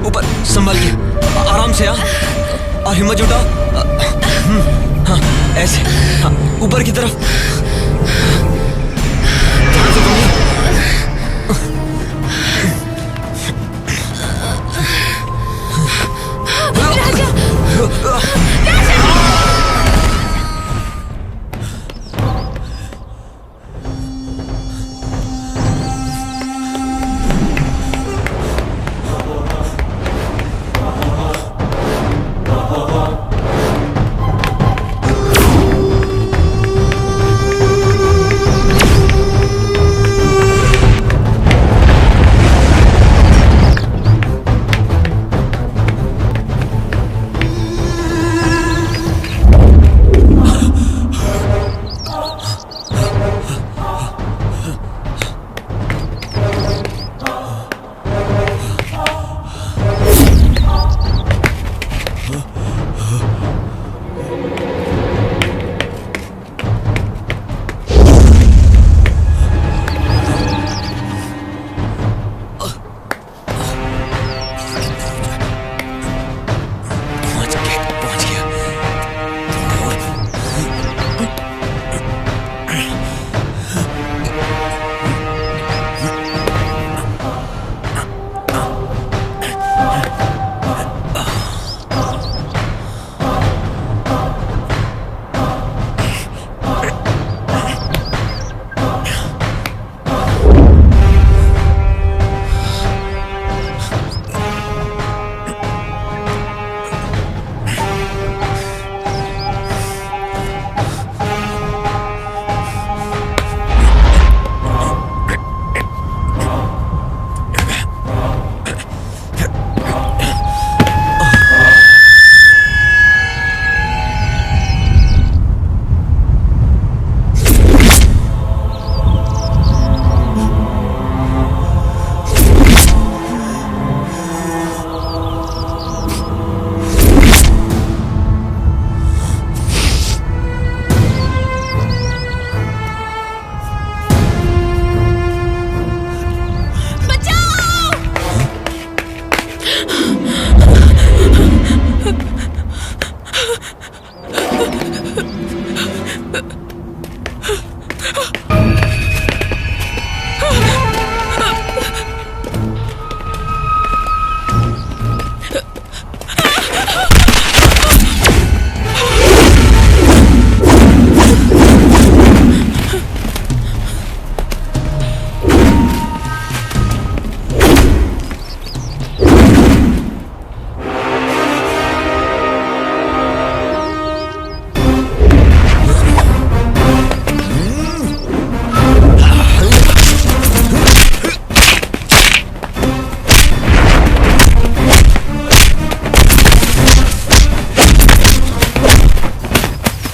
ऊपर संभल के, आराम से। हाँ, और हिम्मत जुटाओ। हाँ, ऐसे। हाँ, ऊपर की तरफ। ध्यान से कमिए।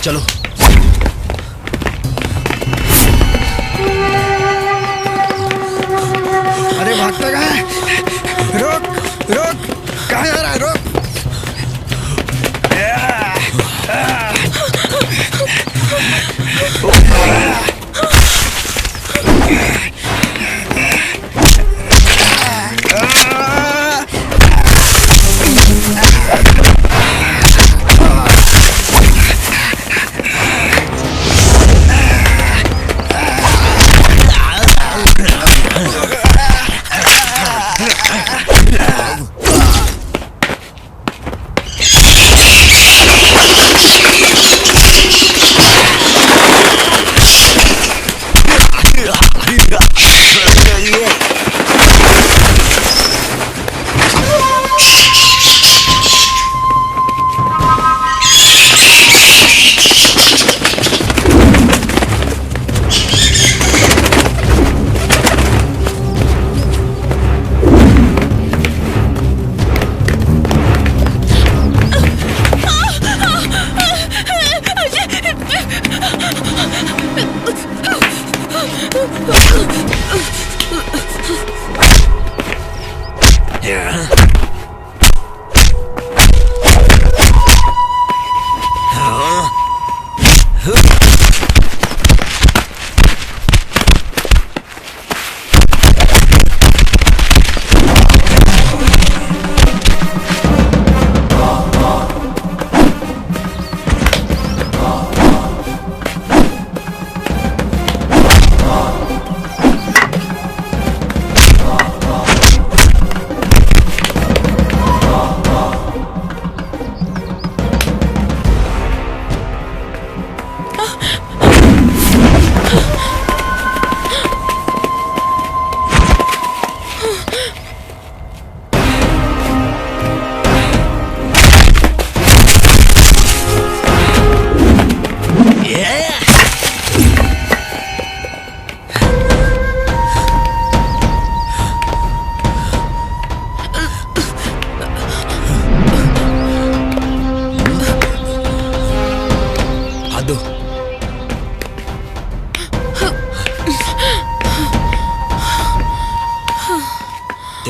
चलो। अरे भागता कहाँ है? रोक रोक, कहाँ जा रहा है? रोक।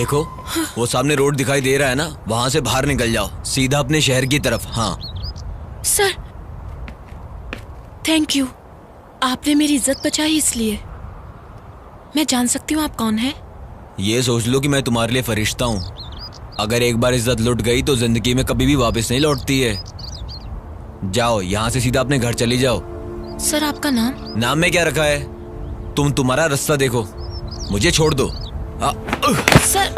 देखो, वो सामने रोड दिखाई दे रहा है ना, वहां से बाहर निकल जाओ, सीधा अपने शहर की तरफ। हाँ सर, थैंक यू, आपने मेरी इज्जत बचाई। इसलिए मैं जान सकती हूँ आप कौन हैं? ये सोच लो कि मैं तुम्हारे लिए फरिश्ता हूँ। अगर एक बार इज्जत लुट गई तो जिंदगी में कभी भी वापस नहीं लौटती है। जाओ यहाँ से सीधा अपने घर चली जाओ। सर, आपका नाम? नाम में क्या रखा है? तुम्हारा रास्ता देखो, मुझे छोड़ दो। सर,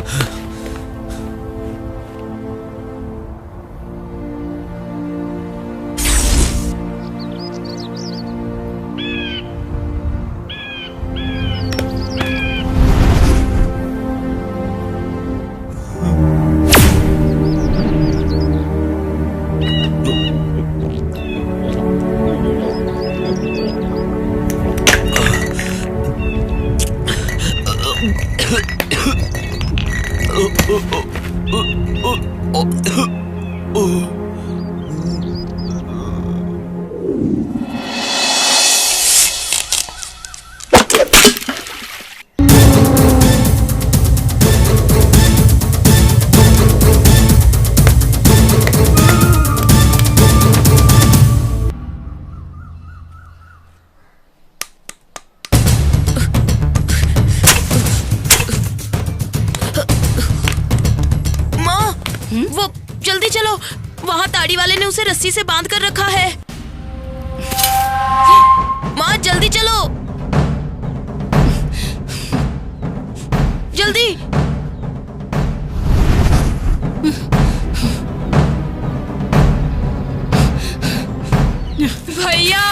वो जल्दी चलो, वहाँ ताड़ी वाले ने उसे रस्सी से बांध कर रखा है। माँ जल्दी चलो, जल्दी। भैया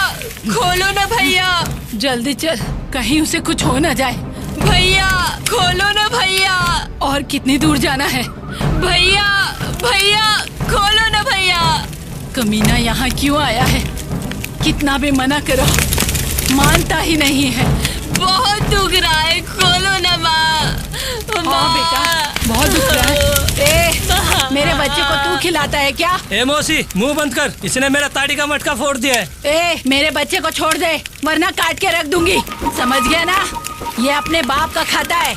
खोलो ना भैया, जल्दी चल, कहीं उसे कुछ हो ना जाए। भैया खोलो ना भैया। और कितनी दूर जाना है? भैया भैया खोलो ना भैया। कमीना यहाँ क्यों आया है? कितना भी मना करो, मानता ही नहीं है। बहुत दुख रहा है, खोलो ना माँ। हाँ बेटा, बहुत दुख रहा है। ए, मेरे बच्चे को तू खिलाता है क्या? ए मौसी, मुंह बंद कर, इसने मेरा ताड़ी का मटका फोड़ दिया है। ए, मेरे बच्चे को छोड़ दे, वरना काट के रख दूंगी। समझ गया ना? ये अपने बाप का खाता है।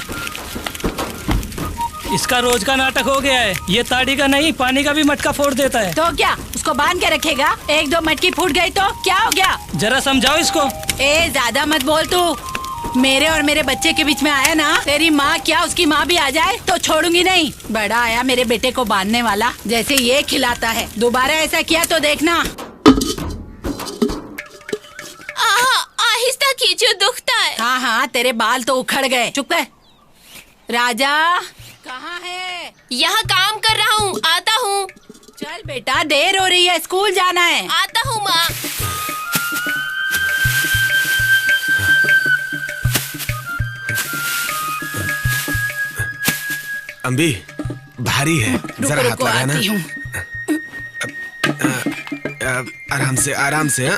इसका रोज का नाटक हो गया है, ये ताड़ी का नहीं पानी का भी मटका फोड़ देता है। तो क्या उसको बांध के रखेगा? एक दो मटकी फूट गई तो क्या हो गया? जरा समझाओ इसको। ए, ज्यादा मत बोल तू। मेरे और मेरे बच्चे के बीच में आया ना, तेरी माँ क्या उसकी माँ भी आ जाए तो छोड़ूंगी नहीं। बड़ा आया मेरे बेटे को बांधने वाला, जैसे ये खिलाता है। दोबारा ऐसा किया तो देखना। आहिस्ता कीजिए, दुखता है। हाँ हाँ, तेरे बाल तो उखड़ गए। चुप कर। राजा कहाँ है? यहाँ काम कर रहा हूँ, आता हूँ। चल बेटा, देर हो रही है, स्कूल जाना है। आता हूँ माँ। अम्बी भारी है, जरा हाथ रुको, लगाना। आती हूँ। आराम से आराम से,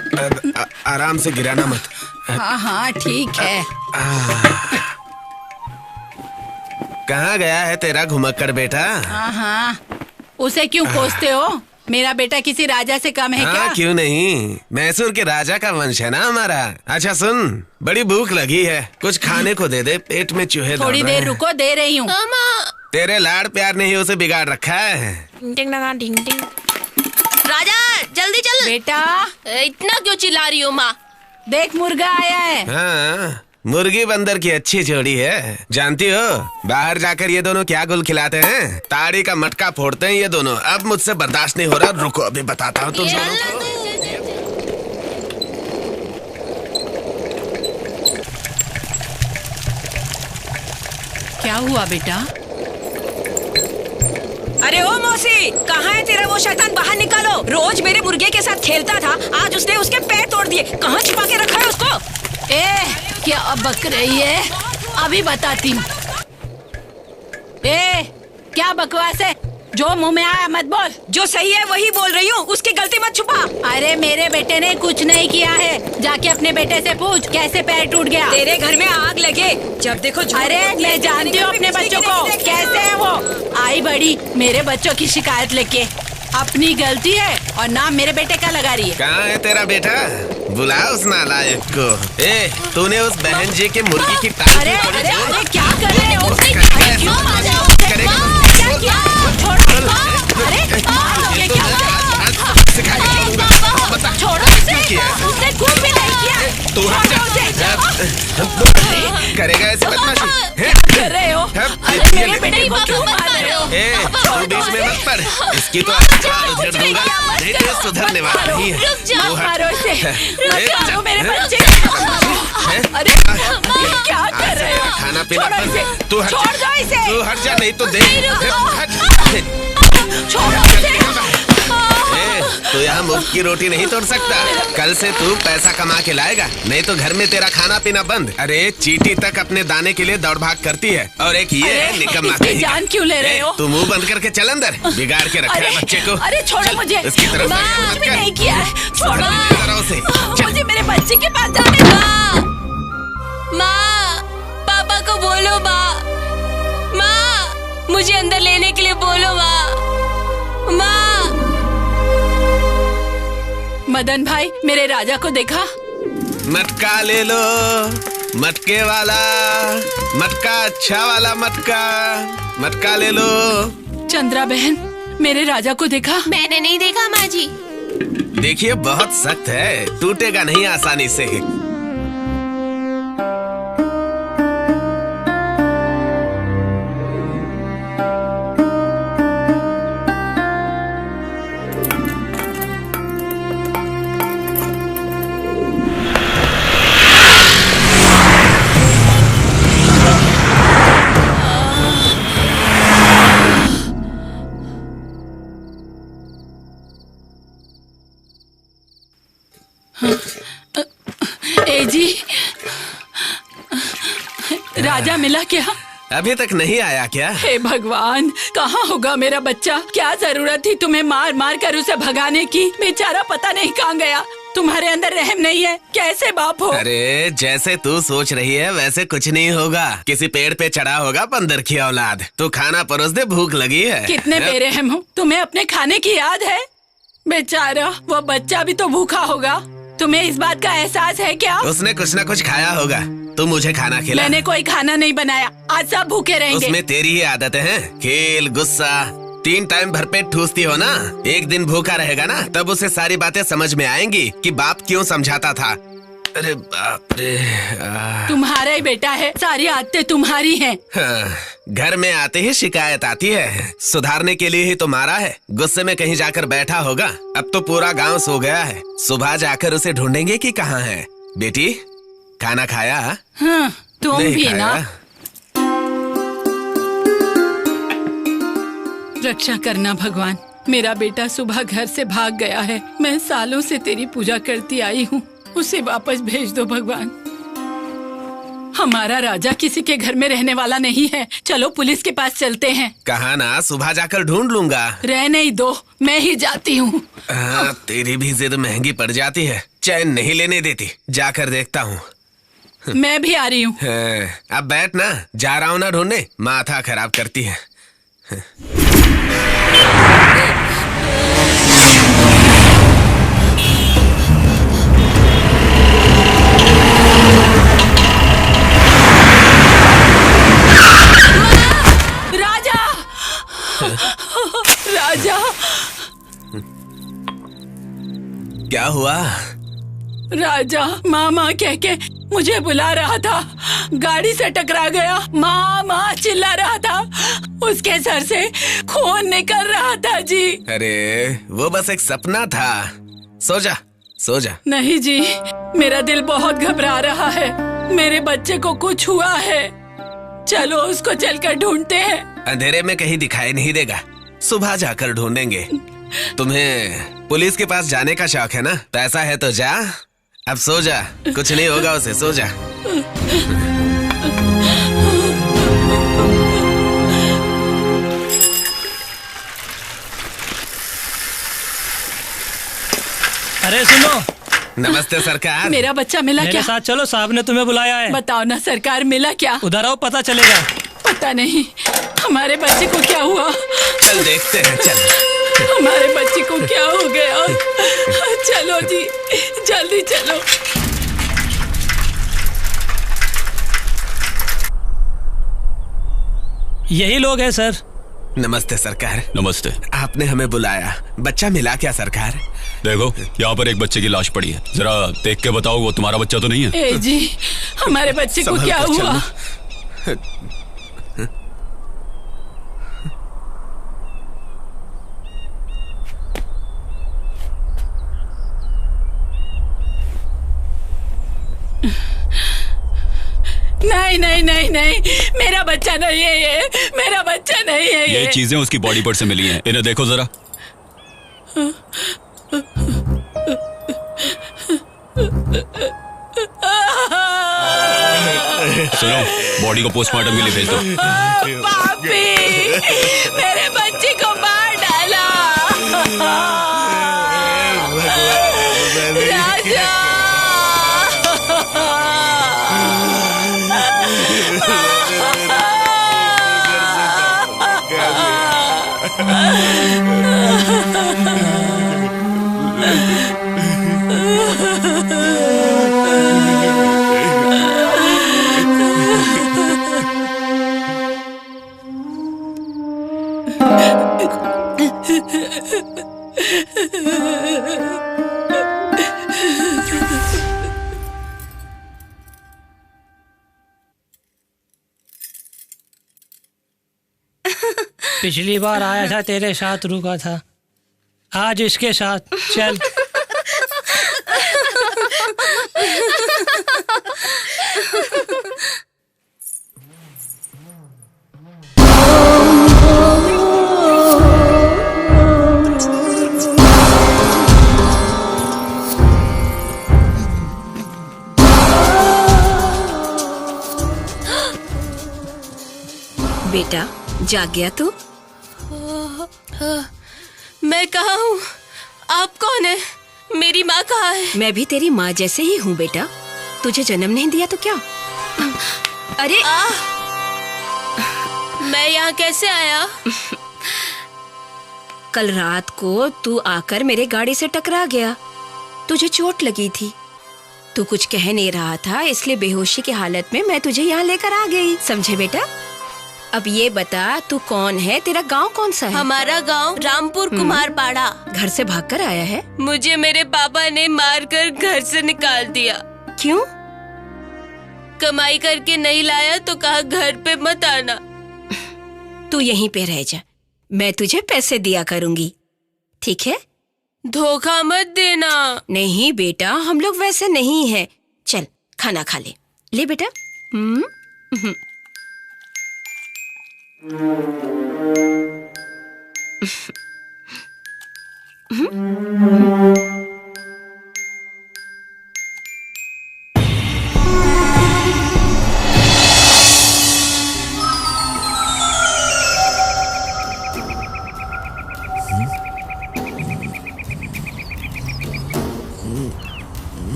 आराम से गिराना मत। हाँ हाँ ठीक है। कहाँ गया है तेरा घुमक्कड़ बेटा? हाँ हाँ, उसे क्यों कोसते हो? मेरा बेटा किसी राजा से कम है क्या? क्यों नहीं, मैसूर के राजा का वंश है ना हमारा। अच्छा सुन, बड़ी भूख लगी है, कुछ खाने को दे दे, पेट में चूहे दौड़ थोड़ी रहे देर हैं। रुको, दे रही हूँ। तेरे लाड़ प्यार ने ही उसे बिगाड़ रखा है। डिंग डिंग। राजा जल्दी चल। बेटा इतना क्यों चिल्ला रही हो माँ? देख, मुर्गा आया है। हाँ, मुर्गी बंदर की अच्छी जोड़ी है। जानती हो बाहर जाकर ये दोनों क्या गुल खिलाते हैं? ताड़ी का मटका फोड़ते हैं ये दोनों। अब मुझसे बर्दाश्त नहीं हो रहा, रुको अभी बताता हूँ तुम दोनों को। क्या हुआ बेटा? अरे ओ मौसी, कहाँ है तेरा वो शैतान? बाहर निकालो। रोज मेरे मुर्गे के साथ खेलता था, आज उसने उसके पैर तोड़ दिए। कहाँ छिपा के रखा है उसको? ए, क्या बक रही है? अभी बताती हूँ। ए, क्या बकवास है? जो मुंह में आया मत बोल। जो सही है वही बोल रही हूँ, उसकी गलती मत छुपा। अरे मेरे बेटे ने कुछ नहीं किया है, जाके अपने बेटे से पूछ कैसे पैर टूट गया। तेरे घर में आग लगे, जब देखो झूठ अरे बोलती है। मैं जानती हूँ अपने बच्चों को, कैसे है वो। आई बड़ी मेरे बच्चों की शिकायत लेके। अपनी गलती है और नाम मेरे बेटे का लगा रही है। कहाँ है तेरा बेटा? बुला उस नालायक को। ए, तूने उस बहन जी के मुर्गी की टांग अरे अरे अरे, क्या कर रहे हो? अरे, क्यों आ जाओ? करेगा ऐसी बदमाशी? कर रहे हो? अरे मेरे बेटे को क्यों मार रहे हो? तू बीच में मत पड़, इसकी तो उधेड़ दूंगा, नहीं तो सुधरने वाला नहीं है। मारो इसे, मत मारो मेरे बच्चे। अरे क्या कर रहे हो? खाना पीना बंद, तू हट छोड़ दो इसे। तू हट जा, नहीं तो दे छोड़ो इसे। तू यहाँ मुफ्त की रोटी नहीं तोड़ सकता। कल से तू पैसा कमा के लाएगा, नहीं तो घर में तेरा खाना पीना बंद। अरे चींटी तक अपने दाने के लिए दौड़ भाग करती है, और एक ये है निकम्मा कहीं का। जान क्यों ले रहे हो? तू मुंह बंद करके चल अंदर, बिगाड़ के रखा है बच्चे को। अरे छोड़ो मुझे, इसकी तरफ कुछ भी नहीं किया है, छोड़ो उसे। मुझे मेरे बच्चे के पास जाने दो। माँ, पापा को बोलो माँ, माँ मुझे अंदर लेने के लिए बोलो माँ, माँ। मदन भाई, मेरे राजा को देखा? मटका ले लो, मटके वाला मटका, अच्छा वाला मटका, मटका ले लो। चंद्रा बहन, मेरे राजा को देखा? मैंने नहीं देखा माँ जी। देखिए बहुत सख्त है, टूटेगा नहीं आसानी से। ए जी, राजा मिला क्या? अभी तक नहीं आया क्या? हे भगवान, कहाँ होगा मेरा बच्चा? क्या जरूरत थी तुम्हें मार मार कर उसे भगाने की? बेचारा पता नहीं कहाँ गया। तुम्हारे अंदर रहम नहीं है? कैसे बाप हो? अरे जैसे तू सोच रही है वैसे कुछ नहीं होगा। किसी पेड़ पे चढ़ा होगा बंदर की औलाद। तू खाना परोस दे, भूख लगी है। कितने बेरहम हो, तुम्हें अपने खाने की याद है? बेचारा वो बच्चा भी तो भूखा होगा। तुम्हें इस बात का एहसास है क्या? उसने कुछ न कुछ खाया होगा। तू मुझे खाना खिला। मैंने कोई खाना नहीं बनाया, आज सब भूखे रहेंगे। उसमें तेरी ही आदतें हैं, खेल, गुस्सा। 3 टाइम भरपेट ठूसती हो ना। एक दिन भूखा रहेगा ना, तब उसे सारी बातें समझ में आएंगी कि बाप क्यों समझाता था। अरे बाप रे। तुम्हारा ही बेटा है, सारी आदतें तुम्हारी हैं। हाँ, घर में आते ही शिकायत आती है। सुधारने के लिए ही तो मारा है। गुस्से में कहीं जाकर बैठा होगा। अब तो पूरा गांव सो गया है। सुबह जाकर उसे ढूंढेंगे कि कहाँ है। बेटी, खाना खाया? हाँ, तुम नहीं भी खाया? ना। रक्षा करना भगवान, मेरा बेटा सुबह घर से भाग गया है। मैं सालों से तेरी पूजा करती आई हूँ, उसे वापस भेज दो भगवान। हमारा राजा किसी के घर में रहने वाला नहीं है। चलो पुलिस के पास चलते हैं। कहा ना सुबह जाकर ढूंढ लूंगा। रहने ही दो, मैं ही जाती हूँ। तेरी भी जिद महंगी पड़ जाती है, चैन नहीं लेने देती। जाकर देखता हूँ। मैं भी आ रही हूँ। अब बैठ ना, जा रहा हूँ ना ढूंढने। माथा खराब करती है। राजा, राजा, क्या हुआ? राजा मामा कह के मुझे बुला रहा था, गाड़ी से टकरा गया। माँ माँ चिल्ला रहा था, उसके सर से खून निकल रहा था जी। अरे वो बस एक सपना था। सो जा, सो जा। नहीं जी, मेरा दिल बहुत घबरा रहा है। मेरे बच्चे को कुछ हुआ है। चलो उसको चलकर ढूंढते हैं। अंधेरे में कहीं दिखाई नहीं देगा, सुबह जाकर ढूंढेंगे। तुम्हें पुलिस के पास जाने का शौक है ना? पैसा है तो जा। अब सो जा, कुछ नहीं होगा उसे। सो जा। अरे सुनो। नमस्ते सरकार। मेरा बच्चा मिला मेरे क्या? साथ चलो, साहब ने तुम्हें बुलाया है। बताओ ना सरकार, मिला क्या? उधर आओ, पता चलेगा। पता नहीं हमारे बच्चे को क्या हुआ। चल देखते हैं, चल। हमारे बच्चे को क्या हो गया? चलो जी, जल्दी चलो। यही लोग हैं सर। नमस्ते सरकार। नमस्ते। आपने हमें बुलाया, बच्चा मिला क्या सरकार? देखो यहाँ पर एक बच्चे की लाश पड़ी है, जरा देख के बताओ वो तुम्हारा बच्चा तो नहीं है? ए जी, हमारे बच्चे को क्या हुआ? नहीं नहीं नहीं नहीं, मेरा बच्चा नहीं है ये, मेरा बच्चा नहीं है ये चीजें उसकी बॉडी पार्ट से मिली हैं, इन्हें देखो जरा। सुनो, बॉडी को पोस्टमार्टम के लिए भेज दो। पापी, मेरे बच्चे को मार डाला। राजा, पिछली बार आया था तेरे साथ रुका था, आज इसके साथ चल। बेटा जाग गया तू? मैं कहाँ हूँ? आप कौन है? मेरी माँ कहाँ है? मैं भी तेरी माँ जैसे ही हूँ बेटा। तुझे जन्म नहीं दिया तो क्या? अरे मैं यहाँ कैसे आया? कल रात को तू आकर मेरे गाड़ी से टकरा गया, तुझे चोट लगी थी। तू कुछ कह नहीं रहा था, इसलिए बेहोशी की हालत में मैं तुझे यहाँ लेकर आ गई, समझे बेटा? अब ये बता तू कौन है, तेरा गांव कौन सा है? हमारा गांव रामपुर कुम्हारपाड़ा। घर से भागकर आया है? मुझे मेरे पापा ने मारकर घर से निकाल दिया। क्यों? कमाई करके नहीं लाया तो कहा घर पे मत आना। तू यहीं पे रह जा, मैं तुझे पैसे दिया करूंगी, ठीक है? धोखा मत देना। नहीं बेटा, हम लोग वैसे नहीं हैं। चल खाना खा ले। ले बेटा।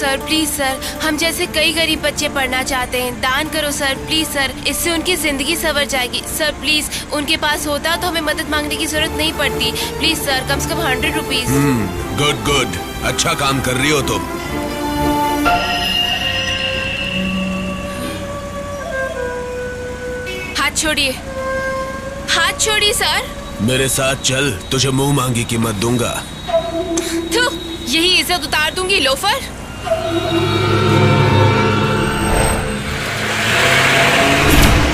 Sir, please sir. हम जैसे कई गरीब बच्चे पढ़ना चाहते हैं। दान करो सर, प्लीज सर। इससे उनकी जिंदगी संवर जाएगी। सर प्लीज, उनके पास होता तो हमें मदद मांगने की जरूरत नहीं पड़ती। प्लीज सर, कम से कम 100 रुपीज। गुड गुड, अच्छा काम कर रही हो तुम। हाथ छोड़िए, हाथ छोड़िए सर। मेरे साथ चल, तुझे मुंह मांगी कीमत दूंगा। थू, यही इज्जत उतार दूंगी लोफर।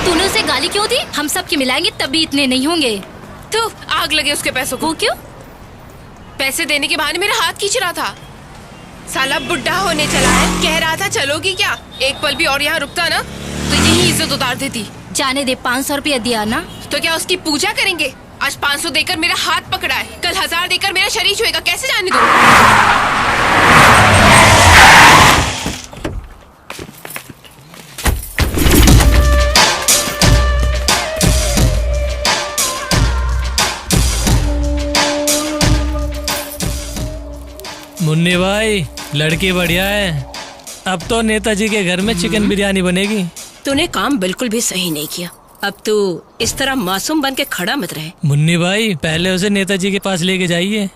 तूने उसे गाली क्यों दी? हम सब की मिलाएंगे तभी इतने नहीं होंगे। थू, आग लगे उसके पैसों को। वो क्यों? पैसे देने के बहाने मेरा हाथ खींच रहा था। साला बुढ़ा होने चला है, कह रहा था चलोगी क्या? एक पल भी और यहाँ रुकता ना तो यही इज्जत उतार देती। जाने दे, 500 रुपया दिया ना। तो क्या उसकी पूजा करेंगे? आज 500 देकर मेरा हाथ पकड़ा है, कल 1000 देकर मेरा शरीर छुएगा। कैसे जाने दूं? मुन्नी भाई, लड़की बढ़िया है। अब तो नेताजी के घर में चिकन बिरयानी बनेगी। तूने काम बिल्कुल भी सही नहीं किया। अब तू इस तरह मासूम बन के खड़ा मत रहे। मुन्नी भाई, पहले उसे नेताजी के पास लेके जाइए।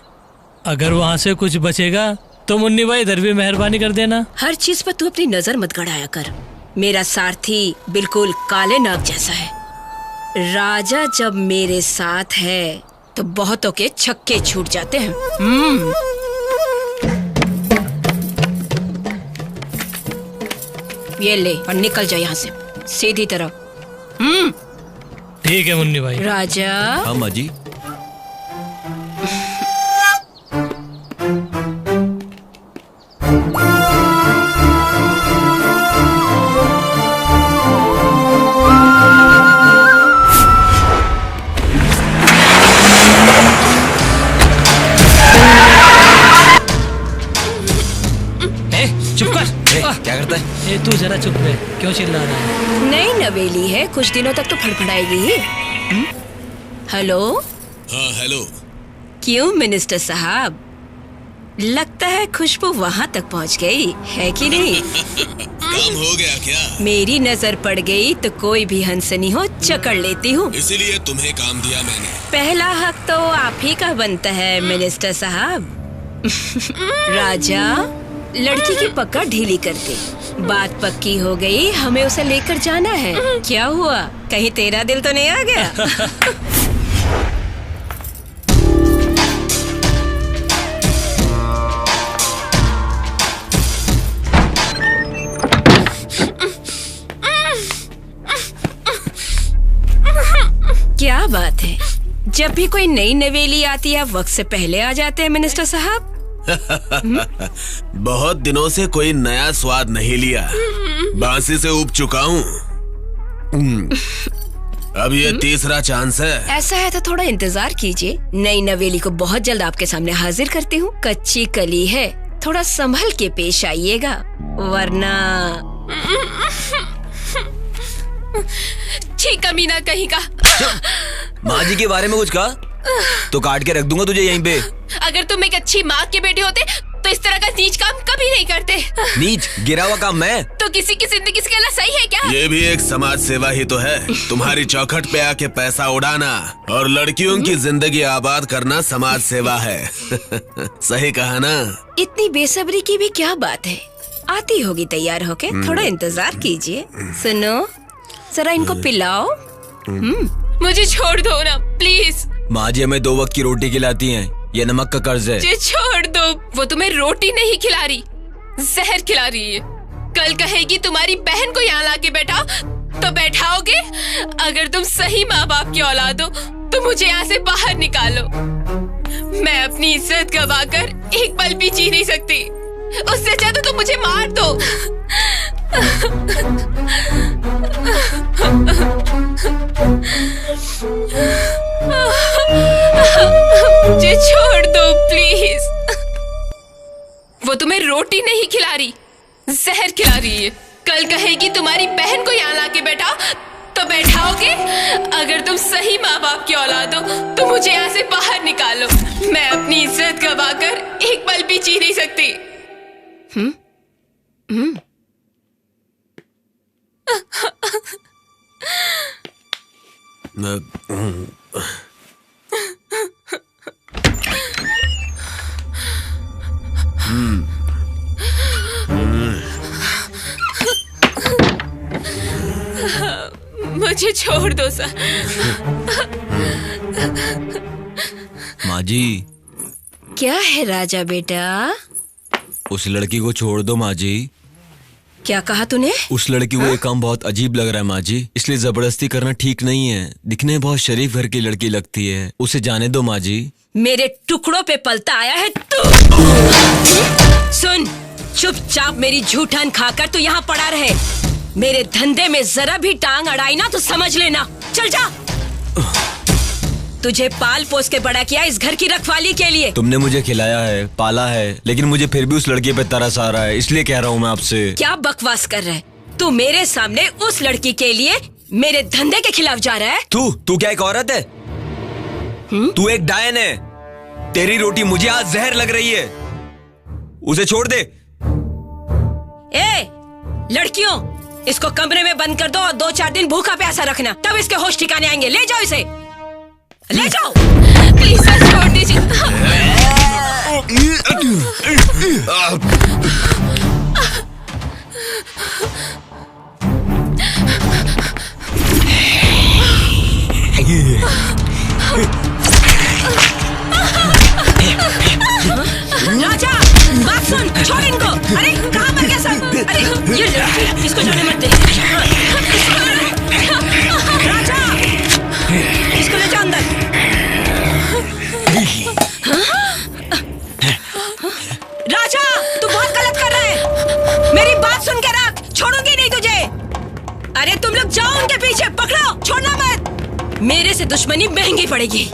अगर वहाँ से कुछ बचेगा तो मुन्नी भाई इधर भी मेहरबानी कर देना। हर चीज पर तू अपनी नजर मत गड़ाया कर। मेरा सारथी बिल्कुल काले नाग जैसा है। राजा जब मेरे साथ है तो बहुतों के छक्के छूट जाते हैं। ये ले और निकल जा यहाँ से सीधी तरह। ठीक है मुन्नी भाई। राजा। हाँ माँ जी। चुप कर। क्या करता है? तू जरा चुप रहे, क्यों चिल्ला रहा है? नई नवेली है, कुछ दिनों तक तो फड़फड़ाएगी ही। हेलो। हाँ हेलो। क्यों मिनिस्टर साहब, लगता है खुशबू वहाँ तक पहुँच गई है कि नहीं? काम हो गया क्या? मेरी नजर पड़ गई तो कोई भी हंसनी हो चकड़ लेती हूँ। इसीलिए तुम्हें काम दिया मैंने। पहला हक तो आप ही का बनता है मिनिस्टर साहब। राजा, लड़की की पकड़ ढीली कर दे। बात पक्की हो गई, हमें उसे लेकर जाना है। क्या हुआ, कहीं तेरा दिल तो नहीं आ गया? क्या बात है, जब भी कोई नई नवेली आती है वक्त से पहले आ जाते हैं मिनिस्टर साहब। बहुत दिनों से कोई नया स्वाद नहीं लिया, बांसी से ऊब चुका हूँ। अब ये तीसरा चांस है। ऐसा है तो थोड़ा इंतजार कीजिए, नई नवेली को बहुत जल्द आपके सामने हाजिर करती हूँ। कच्ची कली है, थोड़ा संभल के पेश आइएगा वरना। ठीक कमीना कहीं का। माँ जी के बारे में कुछ कहा तो काट के रख दूंगा तुझे यहीं पे। अगर तुम एक अच्छी माँ के बेटे होते तो इस तरह का नीच काम कभी नहीं करते। नीच गिरा हुआ काम मैं तो किसी की जिंदगी से कहना सही है क्या? ये भी एक समाज सेवा ही तो है। तुम्हारी चौखट पे आके पैसा उड़ाना और लड़कियों की जिंदगी आबाद करना समाज सेवा है। सही कहा ना? इतनी बेसब्री की भी क्या बात है, आती होगी तैयार होके। थोड़ा इंतजार कीजिए। सुनो, जरा इनको पिलाओ। मुझे छोड़ दो ना प्लीज। माँ जी हमें 2 वक्त की रोटी खिलाती हैं, ये नमक का कर्ज है। मुझे छोड़ दो। वो तुम्हें रोटी नहीं खिला रही, जहर खिला रही है। कल कहेगी तुम्हारी बहन को यहाँ लाके बैठाओ तो बैठाओगे। अगर तुम सही माँ बाप की औलाद हो तो मुझे यहाँ से बाहर निकालो। मैं अपनी इज्जत गवाकर एक पल भी जी नहीं सकती। उससे अच्छा तो तुम मुझे मार दो। मुझे छोड़ दो प्लीज। वो तुम्हें रोटी नहीं खिला रही, जहर खिला रही है। कल कहेगी तुम्हारी बहन को यहाँ लाके बैठाओ तो बैठाओगे। अगर तुम सही माँ बाप की औलाद हो तो मुझे यहाँ से बाहर निकालो। मैं अपनी इज्जत गवाकर एक पल भी जी नहीं सकती। मुझे छोड़ दो सर। माँ जी, क्या है राजा बेटा? उस लड़की को छोड़ दो माँ जी। क्या कहा तूने? उस लड़की को ये काम बहुत अजीब लग रहा है माँ जी, इसलिए जबरदस्ती करना ठीक नहीं है। दिखने में बहुत शरीफ घर की लड़की लगती है, उसे जाने दो माँ जी। मेरे टुकड़ों पे पलता आया है तू। सुन, चुपचाप मेरी झूठन खाकर तू यहाँ पड़ा रहे। मेरे धंधे में जरा भी टांग अड़ाई ना तो समझ लेना। चल जा। तुझे पाल पोस के बड़ा किया इस घर की रखवाली के लिए। तुमने मुझे खिलाया है, पाला है, लेकिन मुझे फिर भी उस लड़की पे तरस आ रहा है, इसलिए कह रहा हूँ मैं आपसे। क्या बकवास कर रहा है तू? मेरे सामने उस लड़की के लिए मेरे धंधे के खिलाफ जा रहा है? तू क्या एक औरत है? तू एक डायन है। तेरी रोटी मुझे आज जहर लग रही है, उसे छोड़ दे। ए लड़कियों, इसको कमरे में बंद कर दो और 2-4 दिन भूखा प्यासा रखना, तब इसके होश ठिकाने आएंगे। ले जाओ इसे, ले जाओ। प्लीज सर छोड़ दीजिए। राजा बात सुन, छोड़ इनको। अरे कहाँ मर गया सब? अरे ये लड़की, इसको जाने मत दे। राजा इसको ले जा अंदर। राजा तू बहुत गलत कर रहा है, मेरी बात सुन के रख, छोड़ूंगी नहीं तुझे। अरे तुम लोग जाओ उनके पीछे, पकड़ो, छोड़ना मत। मेरे से दुश्मनी महंगी पड़ेगी।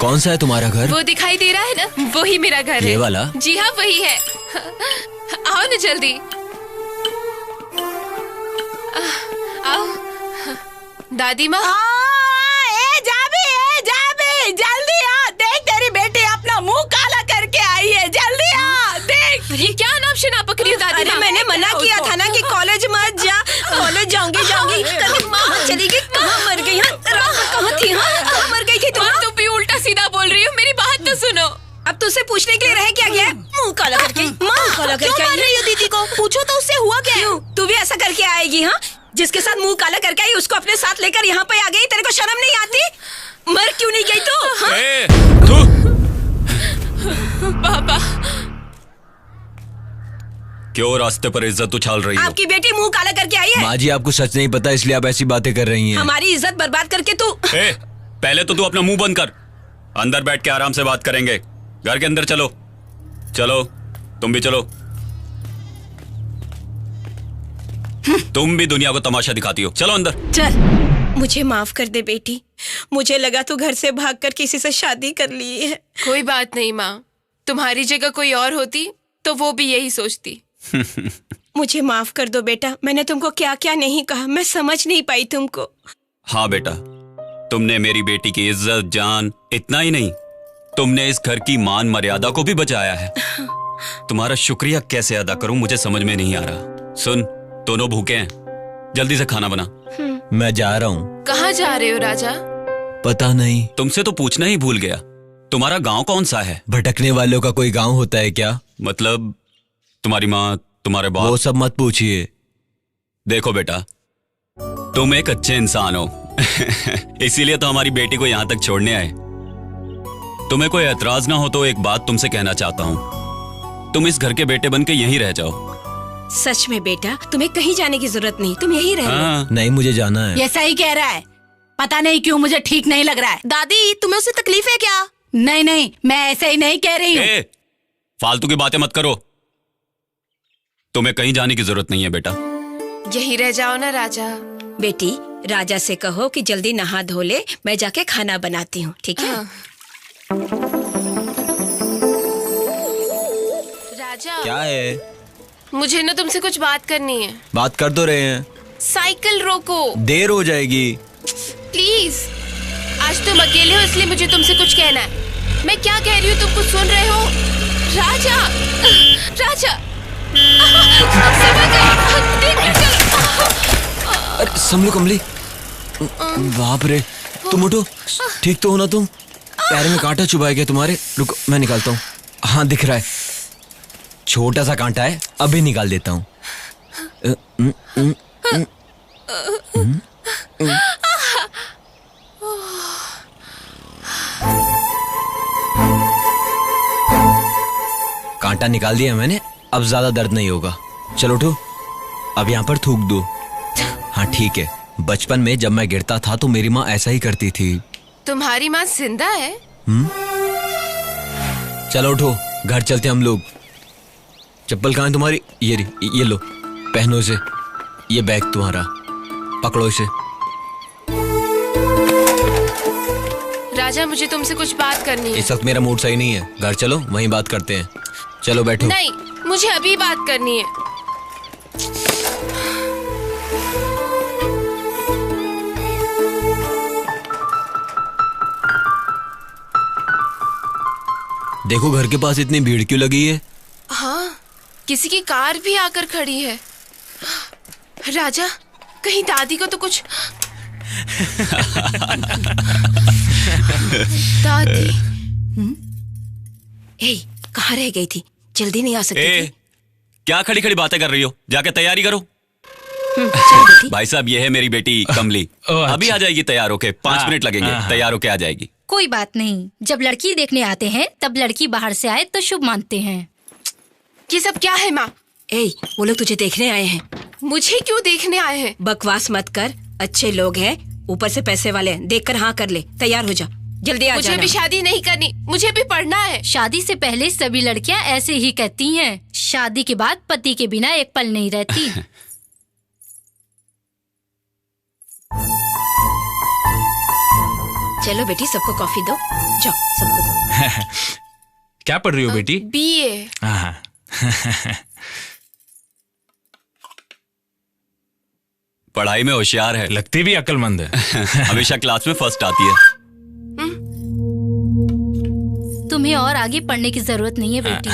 कौन सा है तुम्हारा घर? वो दिखाई दे रहा है ना, वही मेरा घर है। ये वाला? जी हाँ, वही है। आओ ना जल्दी, आओ। दादी माँ, जल्दी आ, देख तेरी बेटी अपना मुंह काला करके आई है, जल्दी आ, देख। ये क्या नाम शनाप पकड़ी हो दादी अरे माँ? मैंने मना किया था ना कि कॉलेज मत जा। कॉलेज जाऊंगी कहाँ चली गई, कहाँ मर गई? कहाँ थी? कहाँ मर गई थी तुम? तुम भी उल्टा सीधा बोल रही हो, मेरी बात तो सुनो। अब तुझसे पूछने के लिए रह क्या गया? मुंह काला करके मुंह काला करके क्यों मार रही हो दीदी को? पूछो तो उससे हुआ क्या? क्यों तू भी ऐसा करके आएगी? हाँ, जिसके साथ मुंह काला करके आई उसको अपने साथ लेकर यहाँ पे आ गई। तेरे को शर्म नहीं आती? मर क्यों नहीं गई तू? पापा, क्यों रास्ते पर इज्जत उछाल रही हो? आपकी बेटी मुंह काला करके आई है। माँ जी, आपको सच नहीं पता इसलिए आप ऐसी बातें कर रही हैं। हमारी इज्जत बर्बाद करके तू। पहले तो तू अपना मुंह बंद कर, अंदर बैठ के आराम से बात करेंगे। घर के अंदर चलो। चलो, तुम भी चलो। तुम भी दुनिया को तमाशा दिखाती हो, चलो अंदर। चल। मुझे माफ कर दे बेटी, मुझे लगा तू घर से भागकर किसी से शादी कर ली है। कोई बात नहीं माँ, तुम्हारी जगह कोई और होती तो वो भी यही सोचती। मुझे माफ कर दो बेटा, मैंने तुमको क्या क्या नहीं कहा, मैं समझ नहीं पाई तुमको। हाँ बेटा, तुमने मेरी बेटी की इज्जत, जान, इतना ही नहीं, तुमने इस घर की मान मर्यादा को भी बचाया है। तुम्हारा शुक्रिया कैसे अदा करूं मुझे समझ में नहीं आ रहा। सुन, दोनों भूखे हैं, जल्दी से खाना बना। मैं जा रहा हूँ। कहाँ जा रहे हो राजा? पता नहीं। तुमसे तो पूछना ही भूल गया, तुम्हारा गांव कौन सा है? भटकने वालों का कोई गांव होता है क्या? मतलब तुम्हारी माँ, तुम्हारे बाप? वो सब मत पूछिए। देखो बेटा, तुम एक अच्छे इंसान हो इसीलिए तो हमारी बेटी को यहाँ तक छोड़ने आए। तुम्हें कोई एतराज ना हो तो एक बात तुमसे कहना चाहता हूँ, तुम इस घर के बेटे बन के यहीं रह जाओ। सच में बेटा, तुम्हें कहीं जाने की जरूरत नहीं, तुम यहीं रह लो। नहीं, मुझे जाना है। ये सही कह रहा है, पता नहीं क्यों मुझे ठीक नहीं लग रहा है। दादी, तुम्हें उससे तकलीफ है क्या? नहीं, मैं ऐसे ही नहीं कह रही हूँ। फालतू की बातें मत करो, तुम्हें कहीं जाने की जरूरत नहीं है बेटा। यही रह जाओ ना राजा। बेटी, राजा से कहो कि जल्दी नहा धो ले, मैं जाके खाना बनाती हूँ, ठीक है? राजा, क्या है? मुझे ना तुमसे कुछ बात करनी है। बात कर तो रहे हैं। साइकिल रोको, देर हो जाएगी। प्लीज। आज तुम अकेले हो इसलिए मुझे तुमसे कुछ कहना है। मैं क्या कह रही हूँ तुम कुछ सुन रहे हो? राजा, राजा, अरे संभलो कमली। बाप रे, तुम उठो। ठीक तो हो ना तुम? पैर में कांटा चुभा गया तुम्हारे। रुको, मैं निकालता हूँ। हाँ, दिख रहा है, छोटा सा कांटा है, अभी निकाल देता हूँ। कांटा निकाल दिया मैंने, अब ज्यादा दर्द नहीं होगा। चलो उठो, अब यहाँ पर थूक दो। हाँ ठीक है, बचपन में जब मैं गिरता था तो मेरी माँ ऐसा ही करती थी। तुम्हारी माँ जिंदा है? चलो उठो, घर चलते हम लोग। चप्पल कहाँ है तुम्हारी? ये लो, पहनो इसे। ये बैग तुम्हारा, पकड़ो इसे। राजा, मुझे तुमसे कुछ बात करनी है। इस वक्त मेरा मूड सही नहीं है, घर चलो, वहीं बात करते हैं। चलो बैठो। नहीं, मुझे अभी बात करनी है। देखो घर के पास इतनी भीड़ क्यों लगी है? हाँ, किसी की कार भी आकर खड़ी है। राजा, कहीं दादी को तो कुछ दादी। कहाँ रह गई थी? जल्दी नहीं आ सकती थी? क्या खड़ी खड़ी बातें कर रही हो? जाके तैयारी करो। भाई साहब, ये है मेरी बेटी कमली। अभी आ जाएगी तैयार होके, 5 मिनट लगेंगे, तैयार होके आ जाएगी। कोई बात नहीं, जब लड़की देखने आते हैं तब लड़की बाहर से आए तो शुभ मानते हैं। ये सब क्या है माँ? वो लोग तुझे देखने आए हैं। मुझे क्यों देखने आए हैं? बकवास मत कर, अच्छे लोग हैं, ऊपर से पैसे वाले हैं। देखकर हाँ कर ले, तैयार हो जा, जल्दी आ मुझे भी शादी नहीं करनी, मुझे भी पढ़ना है। शादी से पहले सभी लड़कियां ऐसे ही कहती हैं। शादी के बाद पति के बिना एक पल नहीं रहती। चलो बेटी, सबको कॉफी दो। जाओ सबको दो। क्या पढ़ रही हो बेटी? बीए। हाँ। पढ़ाई में होशियार है, लगती भी अक्लमंद है। हमेशा क्लास में फर्स्ट आती है। तुम्हें और आगे पढ़ने की जरूरत नहीं है बेटी।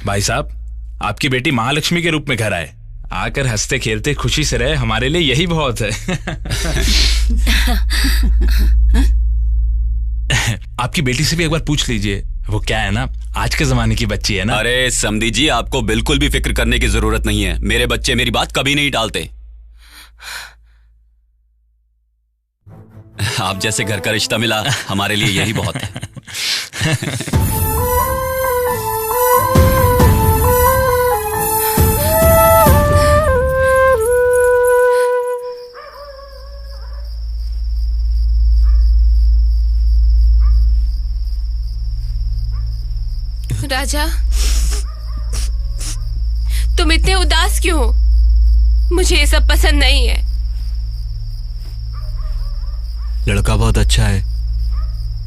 भाई साहब, आपकी बेटी महालक्ष्मी के रूप में घर आए, आकर हंसते खेलते खुशी से रहे, हमारे लिए यही बहुत है। आपकी बेटी से भी एक बार पूछ लीजिए, वो क्या है ना, आज के जमाने की बच्ची है ना। अरे समधी जी, आपको बिल्कुल भी फिक्र करने की जरूरत नहीं है। मेरे बच्चे मेरी बात कभी नहीं टालते। आप जैसे घर का रिश्ता मिला, हमारे लिए यही बहुत है। राजा, तुम इतने उदास क्यों हो? मुझे ये सब पसंद नहीं है। लड़का बहुत अच्छा है,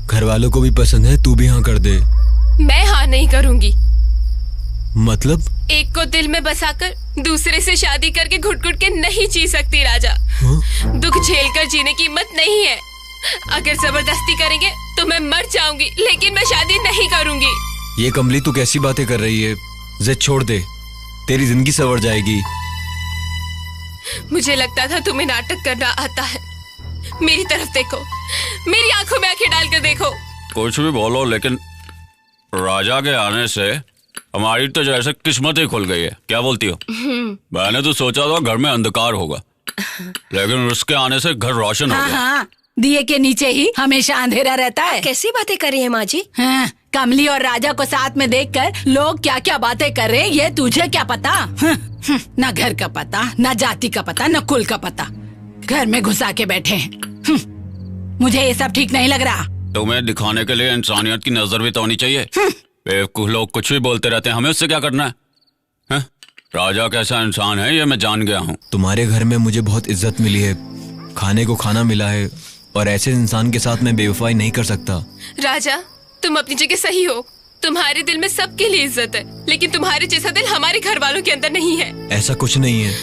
घर वालों को भी पसंद है, तू भी हाँ कर दे। मैं हाँ नहीं करूंगी। मतलब? एक को दिल में बसाकर दूसरे से शादी करके घुट घुट के नहीं जी सकती राजा। दुख झेलकर जीने की हिम्मत नहीं है। अगर जबरदस्ती करेंगे तो मैं मर जाऊंगी, लेकिन मैं शादी नहीं करूंगी। ये कमली तू कैसी बातें कर रही है? जिद छोड़ दे, तेरी जिंदगी संवर जाएगी। मुझे लगता था तुम्हें नाटक करना आता है। मेरी तरफ देखो, मेरी आंखों में आंखें डालकर देखो। कुछ भी बोलो, लेकिन राजा के आने से हमारी तो जैसे किस्मत ही खुल गई है। क्या बोलती हो? मैंने तो सोचा था घर में अंधकार होगा, लेकिन उसके आने से घर रोशन हो गया। हाँ, दिए के नीचे ही हमेशा अंधेरा रहता है। कैसी बातें कर रही है माँ जी? हाँ, कमली और राजा को साथ में देखकर लोग क्या क्या बातें कर रहे हैं, ये तुझे क्या पता? न घर का पता, न जाति का पता, न कुल का पता, घर में घुसा के बैठे हैं। मुझे ये सब ठीक नहीं लग रहा। तुम्हें दिखाने के लिए इंसानियत की नजर भी तो होनी चाहिए। बेवकूफ लोग कुछ भी बोलते रहते हैं, हमें उससे क्या करना है? राजा कैसा इंसान है ये मैं जान गया हूँ। तुम्हारे घर में मुझे बहुत इज्जत मिली है, खाने को खाना मिला है, और ऐसे इंसान के साथ मैं बेवफाई नहीं कर सकता। राजा, तुम अपनी जगह सही हो। तुम्हारे दिल में सबके लिए इज्जत है, लेकिन तुम्हारे जैसा दिल हमारे घर वालों के अंदर नहीं है। ऐसा कुछ नहीं है।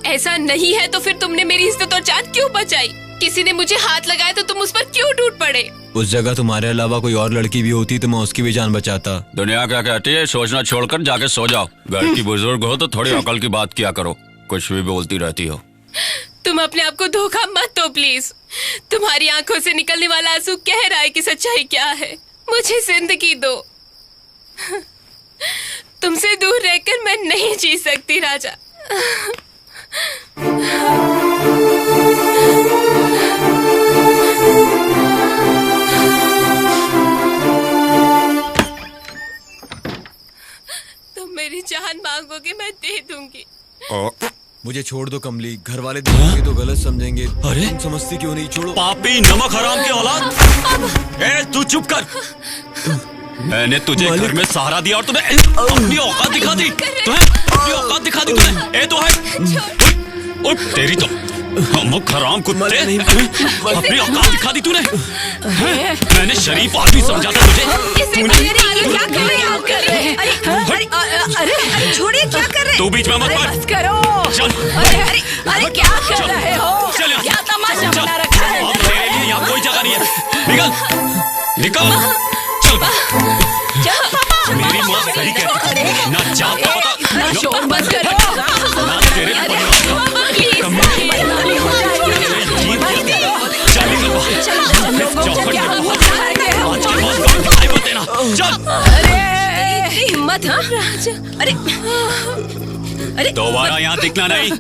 ऐसा नहीं है तो फिर तुमने मेरी इज्जत और जान क्यों बचाई? किसी ने मुझे हाथ लगाया तो तुम उस पर क्यों टूट पड़े? उस जगह तुम्हारे अलावा कोई और लड़की भी होती तो मैं उसकी भी जान बचाता। दुनिया क्या कहती है, सोचना छोड़कर जाके सो जाओ। घर की बुजुर्ग हो तो थोड़ी अकल की बात किया करो, कुछ भी बोलती रहती हो। तुम अपने आप को धोखा मत दो प्लीज। तुम्हारी आंखों से निकलने वाला आंसू कह रहा है कि सच्चाई क्या है। मुझे जिंदगी दो। तुमसे दूर रहकर मैं नहीं जी सकती राजा। तुम मेरी जान मांगोगे, मैं दे दूंगी। मुझे छोड़ दो कमली, घर वाले देखेंगे तो गलत समझेंगे। अरे तुम समझती क्यों नहीं? छोड़ो। पापी नमक हराम की औलाद। ए तू चुप कर। मैंने तुझे घर में सहारा दिया और तुम्हें अपनी औकात दिखा दी। अपनी औकात दिखा दी तुम्हें। ए तो है और तेरी तो नमक हराम कुत्ते, अपनी औकात दिखा दी तूने। मैंने शरीफ आदमी समझा था तुझे। अरे छोड़िए, क्या कर रहे हैं? तू बीच में मत अरे पड़। बस करो। चल। अरे क्या कर रहे हो? चल यहाँ। क्या तमाशा चल। बना रखा है? अब तेरे लिए यहाँ कोई जगह नहीं है। निकल निकल। चल। मेरी माँ सही कहती है, ना जात का पता, ना शोर बंद करो। ना तेरे हिम्मत। हाँ अरे अरे दोबारा यहाँ दिखना नहीं,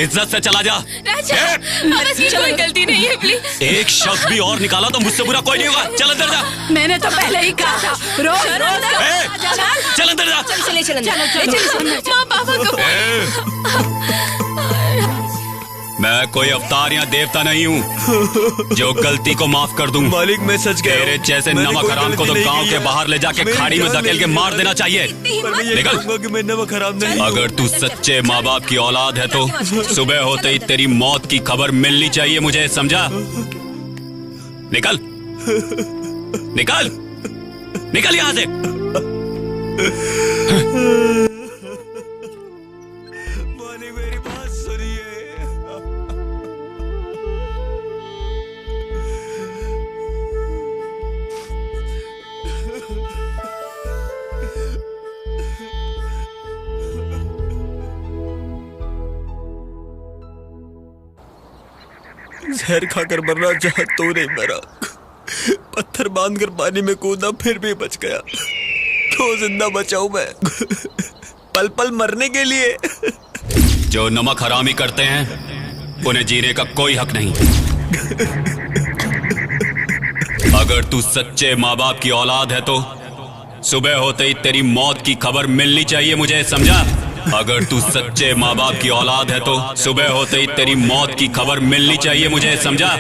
इज्जत से चला जा। राजा, अब इसकी कोई गलती नहीं है प्लीज। एक शब्द भी और निकाला तो मुझसे बुरा कोई नहीं होगा। चल अंदर जा। मैंने तो पहले ही कहा था। चल अंदर जा। चले माँ पापा को मैं कोई अवतार या देवता नहीं हूँ जो गलती को माफ कर दूं। मालिक मैं सच कह रहा हूं। तेरे जैसे नमक हराम को तो गांव के बाहर ले जाके खाड़ी में धकेल के मार देना चाहिए। निकल। कि मैं नमक हराम नहीं। अगर तू सच्चे माँ बाप की औलाद है तो सुबह होते ही तेरी मौत की खबर मिलनी चाहिए मुझे, समझा? निकल निकल निकल यहाँ से। मालिक मेरी बात सुनिए। जहर खाकर मरना चाहा तो नहीं मरा, पत्थर बांधकर पानी में कूदा फिर भी बच गया, तो जिंदा बचाऊं मैं पल पल मरने के लिए। जो नमक हरामी करते हैं उन्हें जीने का कोई हक नहीं। अगर तू सच्चे माँ बाप की औलाद है तो सुबह होते ही तेरी मौत की खबर मिलनी चाहिए मुझे, समझा? अगर तू सच्चे माँ बाप की औलाद है तो सुबह होते ही तेरी मौत की खबर मिलनी चाहिए मुझे, समझा?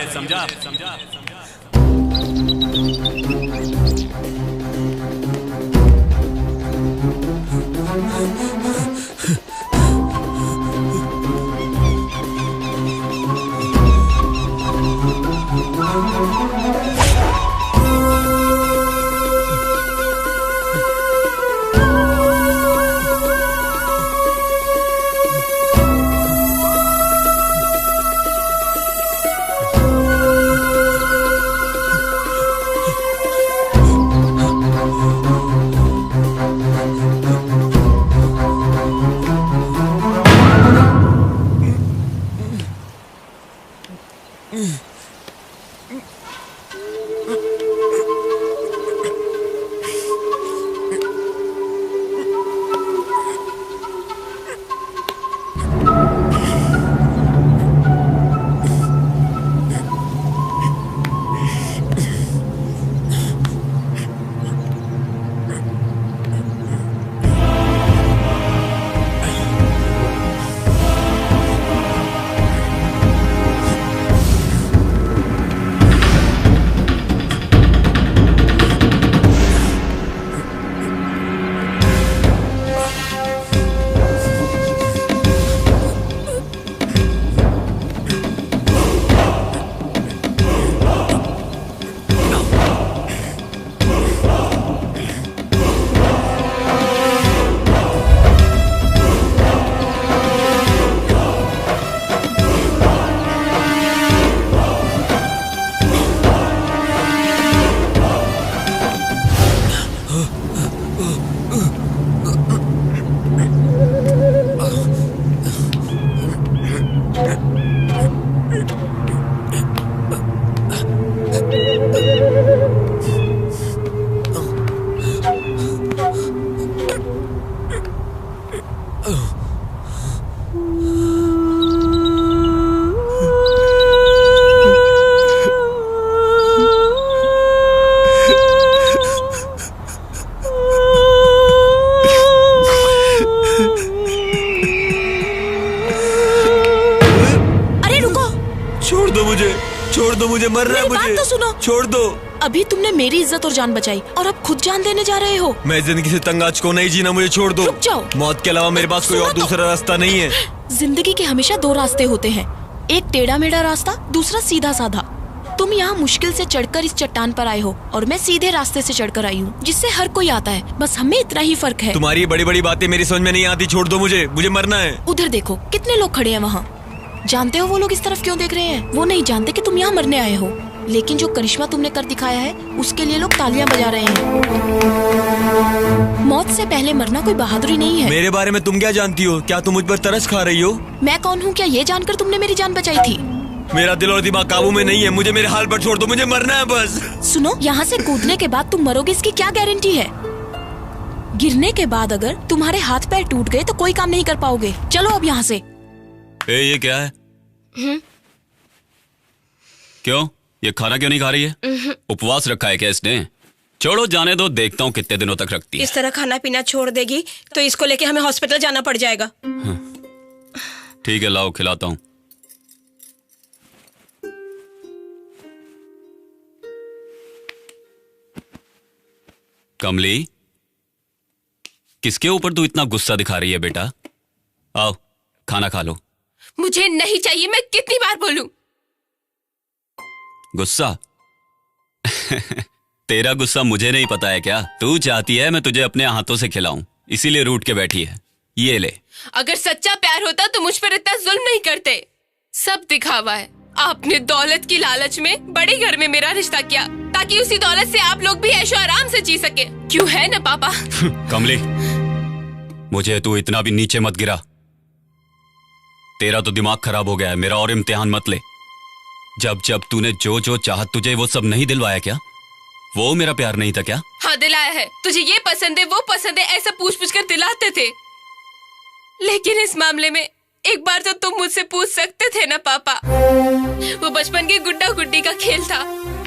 छोड़ दो मुझे, मर रहा है मुझे। बात तो सुनो, छोड़ दो। अभी तुमने मेरी इज्जत और जान बचाई और अब खुद जान देने जा रहे हो। मैं जिंदगी से तंग आज को नहीं जीना, मुझे छोड़ दो। रुक जाओ। मौत के अलावा मेरे पास कोई और दूसरा रास्ता नहीं है। जिंदगी के हमेशा दो रास्ते होते हैं, एक टेढ़ा मेढ़ा रास्ता, दूसरा सीधा साधा। तुम यहाँ मुश्किल से चढ़कर इस चट्टान पर आए हो और मैं सीधे रास्ते से चढ़कर आई हूँ, जिससे हर कोई आता है। बस हमें इतना ही फर्क है। तुम्हारी बड़ी बड़ी बातें मेरी समझ में नहीं आती। छोड़ दो मुझे, मुझे मरना है। उधर देखो कितने लोग खड़े हैं वहाँ। जानते हो वो लोग इस तरफ क्यों देख रहे हैं? वो नहीं जानते कि तुम यहाँ मरने आए हो, लेकिन जो करिश्मा तुमने कर दिखाया है उसके लिए लोग तालियां बजा रहे हैं। मौत से पहले मरना कोई बहादुरी नहीं है। मेरे बारे में तुम क्या जानती हो? क्या तुम मुझ पर तरस खा रही हो? मैं कौन हूँ क्या ये जानकर तुमने मेरी जान बचाई थी? मेरा दिल और दिमाग काबू में नहीं है। मुझे मेरे हाल पर छोड़ दो, मुझे मरना है बस। सुनो, यहाँ से कूदने के बाद तुम मरोगे इसकी क्या गारंटी है? गिरने के बाद अगर तुम्हारे हाथ पैर टूट गए तो कोई काम नहीं कर पाओगे। चलो अब यहाँ से। ये क्या है? क्यों? ये खाना क्यों नहीं खा रही है? उपवास रखा है क्या इसने? छोड़ो, जाने दो, देखता हूँ कितने दिनों तक रखती है। इस तरह खाना पीना छोड़ देगी तो इसको लेके हमें हॉस्पिटल जाना पड़ जाएगा। ठीक है, लाओ खिलाता हूँ। कमली, किसके ऊपर तू इतना गुस्सा दिखा रही है बेटा? आओ खाना खा लो। मुझे नहीं चाहिए, मैं कितनी बार बोलूं? गुस्सा? तेरा गुस्सा मुझे नहीं पता है क्या? तू चाहती है मैं तुझे अपने हाथों से खिलाऊं, इसीलिए रूठ के बैठी है। ये ले। अगर सच्चा प्यार होता तो मुझ पर इतना जुल्म नहीं करते। सब दिखावा है। आपने दौलत की लालच में बड़े घर में मेरा रिश्ता किया ताकि उसी दौलत से आप लोग भी ऐशो आराम से जी सके। क्यों है ना पापा? कमली, मुझे तू इतना भी नीचे मत गिरा। तेरा तो दिमाग खराब हो गया है, मेरा और इम्तिहान मत ले। जब जब तूने जो जो चाहा तुझे वो सब नहीं दिलवाया क्या? वो मेरा प्यार नहीं था क्या? हाँ दिलाया है। तुझे ये पसंद है वो पसंद है ऐसा पूछ पूछ कर दिलाते थे, लेकिन इस मामले में एक बार तो तुम मुझसे पूछ सकते थे ना पापा। वो बचपन के गुड्डा गुड्डी का खेल था,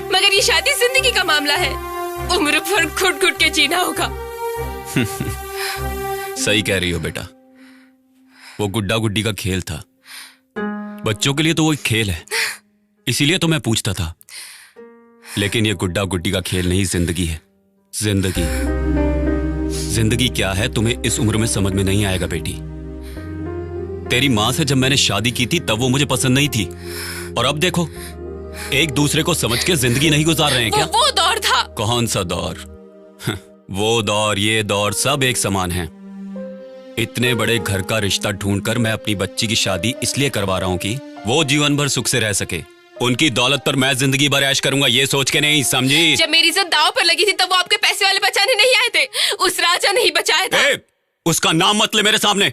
मगर ये शादी जिंदगी का मामला है। उम्र भर घुट घुट के जीना होगा। सही कह रही हो बेटा, वो गुड्डा गुड्डी का खेल था। बच्चों के लिए तो वो एक खेल है, इसीलिए तो मैं पूछता था। लेकिन ये गुड्डा गुड्डी का खेल नहीं, जिंदगी है। जिंदगी जिंदगी क्या है तुम्हें इस उम्र में समझ में नहीं आएगा बेटी। तेरी माँ से जब मैंने शादी की थी तब वो मुझे पसंद नहीं थी, और अब देखो एक दूसरे को समझ के जिंदगी नहीं गुजार रहे हैं क्या? वो दौर था। कौन सा दौर? वो दौर ये दौर सब एक समान है। इतने बड़े घर का रिश्ता ढूंढकर मैं अपनी बच्ची की शादी इसलिए करवा रहा हूँ कि वो जीवन भर सुख से रह सके। उनकी दौलत पर मैं जिंदगी भर ऐश करूंगा ये सोच के नहीं, समझी? जब मेरी इज्जत दांव पर लगी थी तब वो आपके पैसे वाले बचाने नहीं आए थे, उस राजा नहीं बचाया था। उसका नाम मत ले मेरे सामने।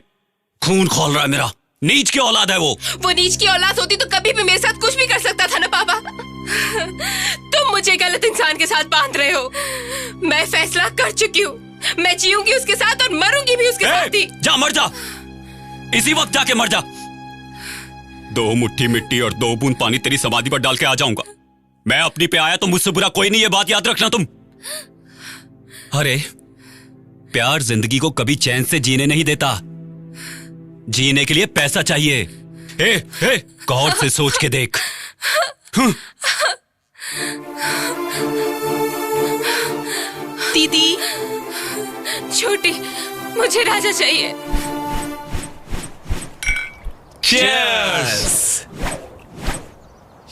खून खोल रहा है मेरा। नीच की औलाद है वो नीच की औलाद होती तो कभी भी मेरे साथ कुछ भी कर सकता था ना पापा। तुम मुझे गलत इंसान के साथ बांध रहे हो। मैं फैसला कर चुकी हूँ, मैं जीऊंगी उसके साथ और मरूंगी भी उसके साथ ही। जा मर जा, इसी वक्त जाके मर जा। 2 मुट्ठी मिट्टी और 2 बूंद पानी तेरी समाधि पर डाल के आ जाऊंगा। मैं अपनी पे आया तो मुझसे बुरा कोई नहीं, ये बात याद रखना तुम। अरे प्यार जिंदगी को कभी चैन से जीने नहीं देता। जीने के लिए पैसा चाहिए। गौर से सोच के देख। दीदी छोटी, मुझे राजा चाहिए। Cheers!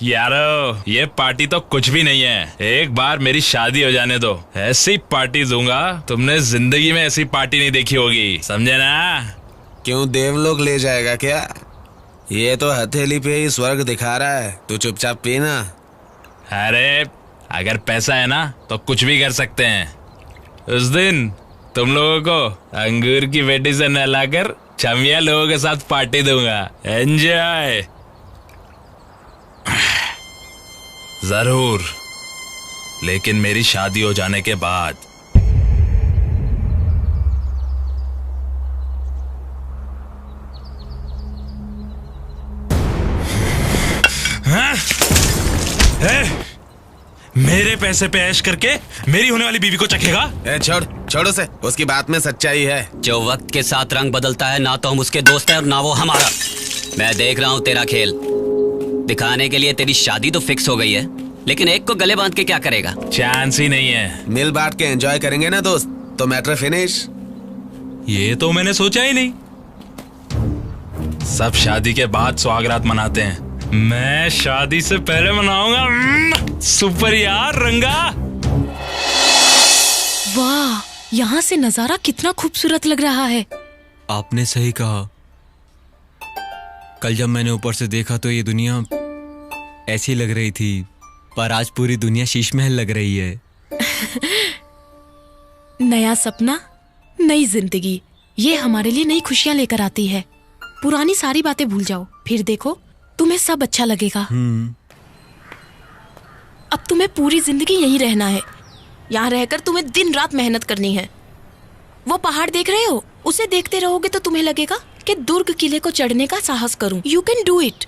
यारो ये पार्टी तो कुछ भी नहीं है। एक बार मेरी शादी हो जाने दो, ऐसी पार्टी दूंगा तुमने जिंदगी में ऐसी पार्टी नहीं देखी होगी, समझे ना? क्यों देवलोक ले जाएगा क्या? ये तो हथेली पे ही स्वर्ग दिखा रहा है, तू चुपचाप पीना। अरे अगर पैसा है ना तो कुछ भी कर सकते हैं। उस दिन तुम लोगों को अंगूर की बेटी से नहलाकर छमिया लोगों के साथ पार्टी दूंगा। एंजॉय जरूर, लेकिन मेरी शादी हो जाने के बाद। मेरे पैसे पे ऐश करके मेरी होने वाली बीवी को चखेगा? छोड़ उसे, उसकी बात में सच्चाई है। जो वक्त के साथ रंग बदलता है ना तो हम उसके दोस्त हैं और ना वो हमारा। मैं देख रहा हूँ तेरा खेल। दिखाने के लिए तेरी शादी तो फिक्स हो गई है, लेकिन एक को गले बांध के क्या करेगा? चांस ही नहीं है। मिल बांट के एंजॉय करेंगे ना दोस्त, तो मैटर फिनिश। ये तो मैंने सोचा ही नहीं। सब शादी के बाद सुहागरात मनाते हैं, मैं शादी से पहले मनाऊंगा। सुपर यार रंगा। वाह, यहाँ से नजारा कितना खूबसूरत लग रहा है। आपने सही कहा। कल जब मैंने ऊपर से देखा तो ये दुनिया ऐसी लग रही थी, पर आज पूरी दुनिया शीश महल लग रही है। नया सपना, नई जिंदगी, ये हमारे लिए नई खुशियां लेकर आती है। पुरानी सारी बातें भूल जाओ, फिर देखो तुम्हें सब अच्छा लगेगा। अब तुम्हें पूरी जिंदगी यहीं रहना है। यहाँ रहकर तुम्हें दिन रात मेहनत करनी है। वो पहाड़ देख रहे हो, उसे देखते रहोगे तो तुम्हें लगेगा कि दुर्ग किले को चढ़ने का साहस करूं। You can do it.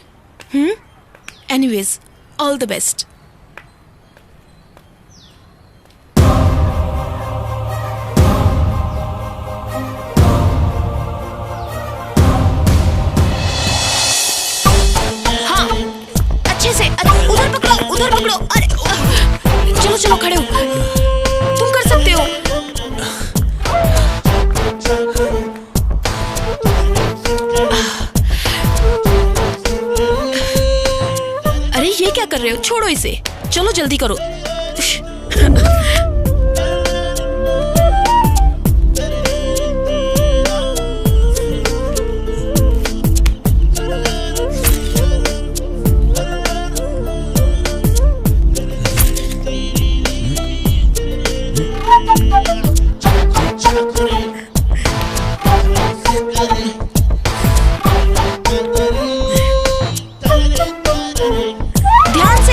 Anyways, all the best. उधर पकड़ो। अरे चलो चलो, खड़े हो, तुम कर सकते हो। चलो जल्दी करो।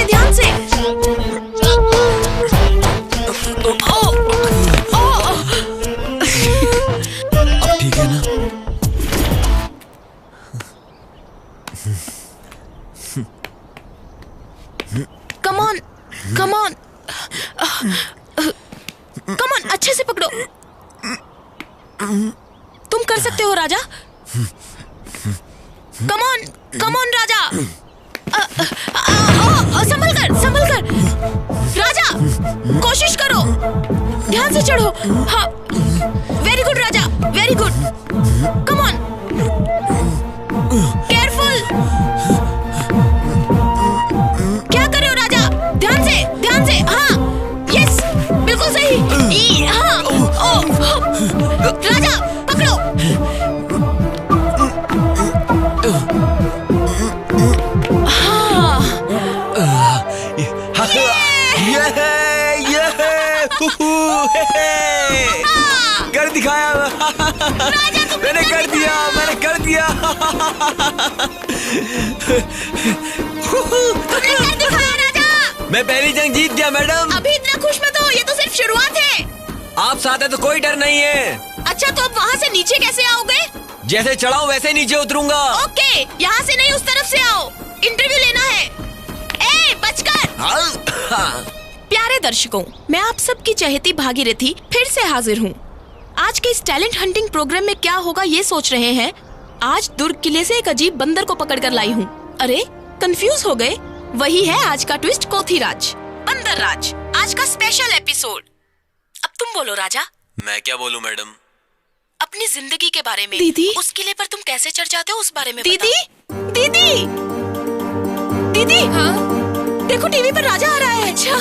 ध्यान से। अब ठीक है ना? Come on, come on, come on, अच्छे से पकड़ो। तुम कर सकते हो राजा। कम ऑन राजा। संभल कर राजा, कोशिश करो, ध्यान से चढ़ो। हाँ, very good Raja, very good. Come on, careful. क्या कर रहे हो राजा? ध्यान से। हाँ, यस, बिल्कुल सही। हाँ, राजा पकड़ो। कर दिखाया। मैंने कर दिया। तुमने कर दिखाया राजा। मैं पहली जंग जीत गया मैडम। अभी इतना खुश मत हो, ये तो सिर्फ शुरुआत है। आप साथ है तो कोई डर नहीं है। अच्छा, तो अब वहाँ से नीचे कैसे आओगे? जैसे चढ़ाऊं वैसे नीचे उतरूंगा। ओके, यहाँ से नहीं, उस तरफ से आओ, इंटरव्यू लेना है। ए, बचकर। प्यारे दर्शकों, मैं आप सबकी चहेती भागीरथी फिर से हाजिर हूँ। आज के इस टैलेंट हंटिंग प्रोग्राम में क्या होगा ये सोच रहे हैं। आज दुर्ग किले से एक अजीब बंदर को पकड़ कर लाई हूँ। अरे, कंफ्यूज हो गए? वही है आज का ट्विस्ट, कोथीराज, बंदर राज, आज का स्पेशल एपिसोड। अब तुम बोलो राजा। मैं क्या बोलूं मैडम? अपनी जिंदगी के बारे में। दीदी, उस किले पर तुम कैसे चढ़ जाते हो उस बारे में दीदी, दीदी, हाँ? देखो टीवी पर राजा आ रहा है। अच्छा,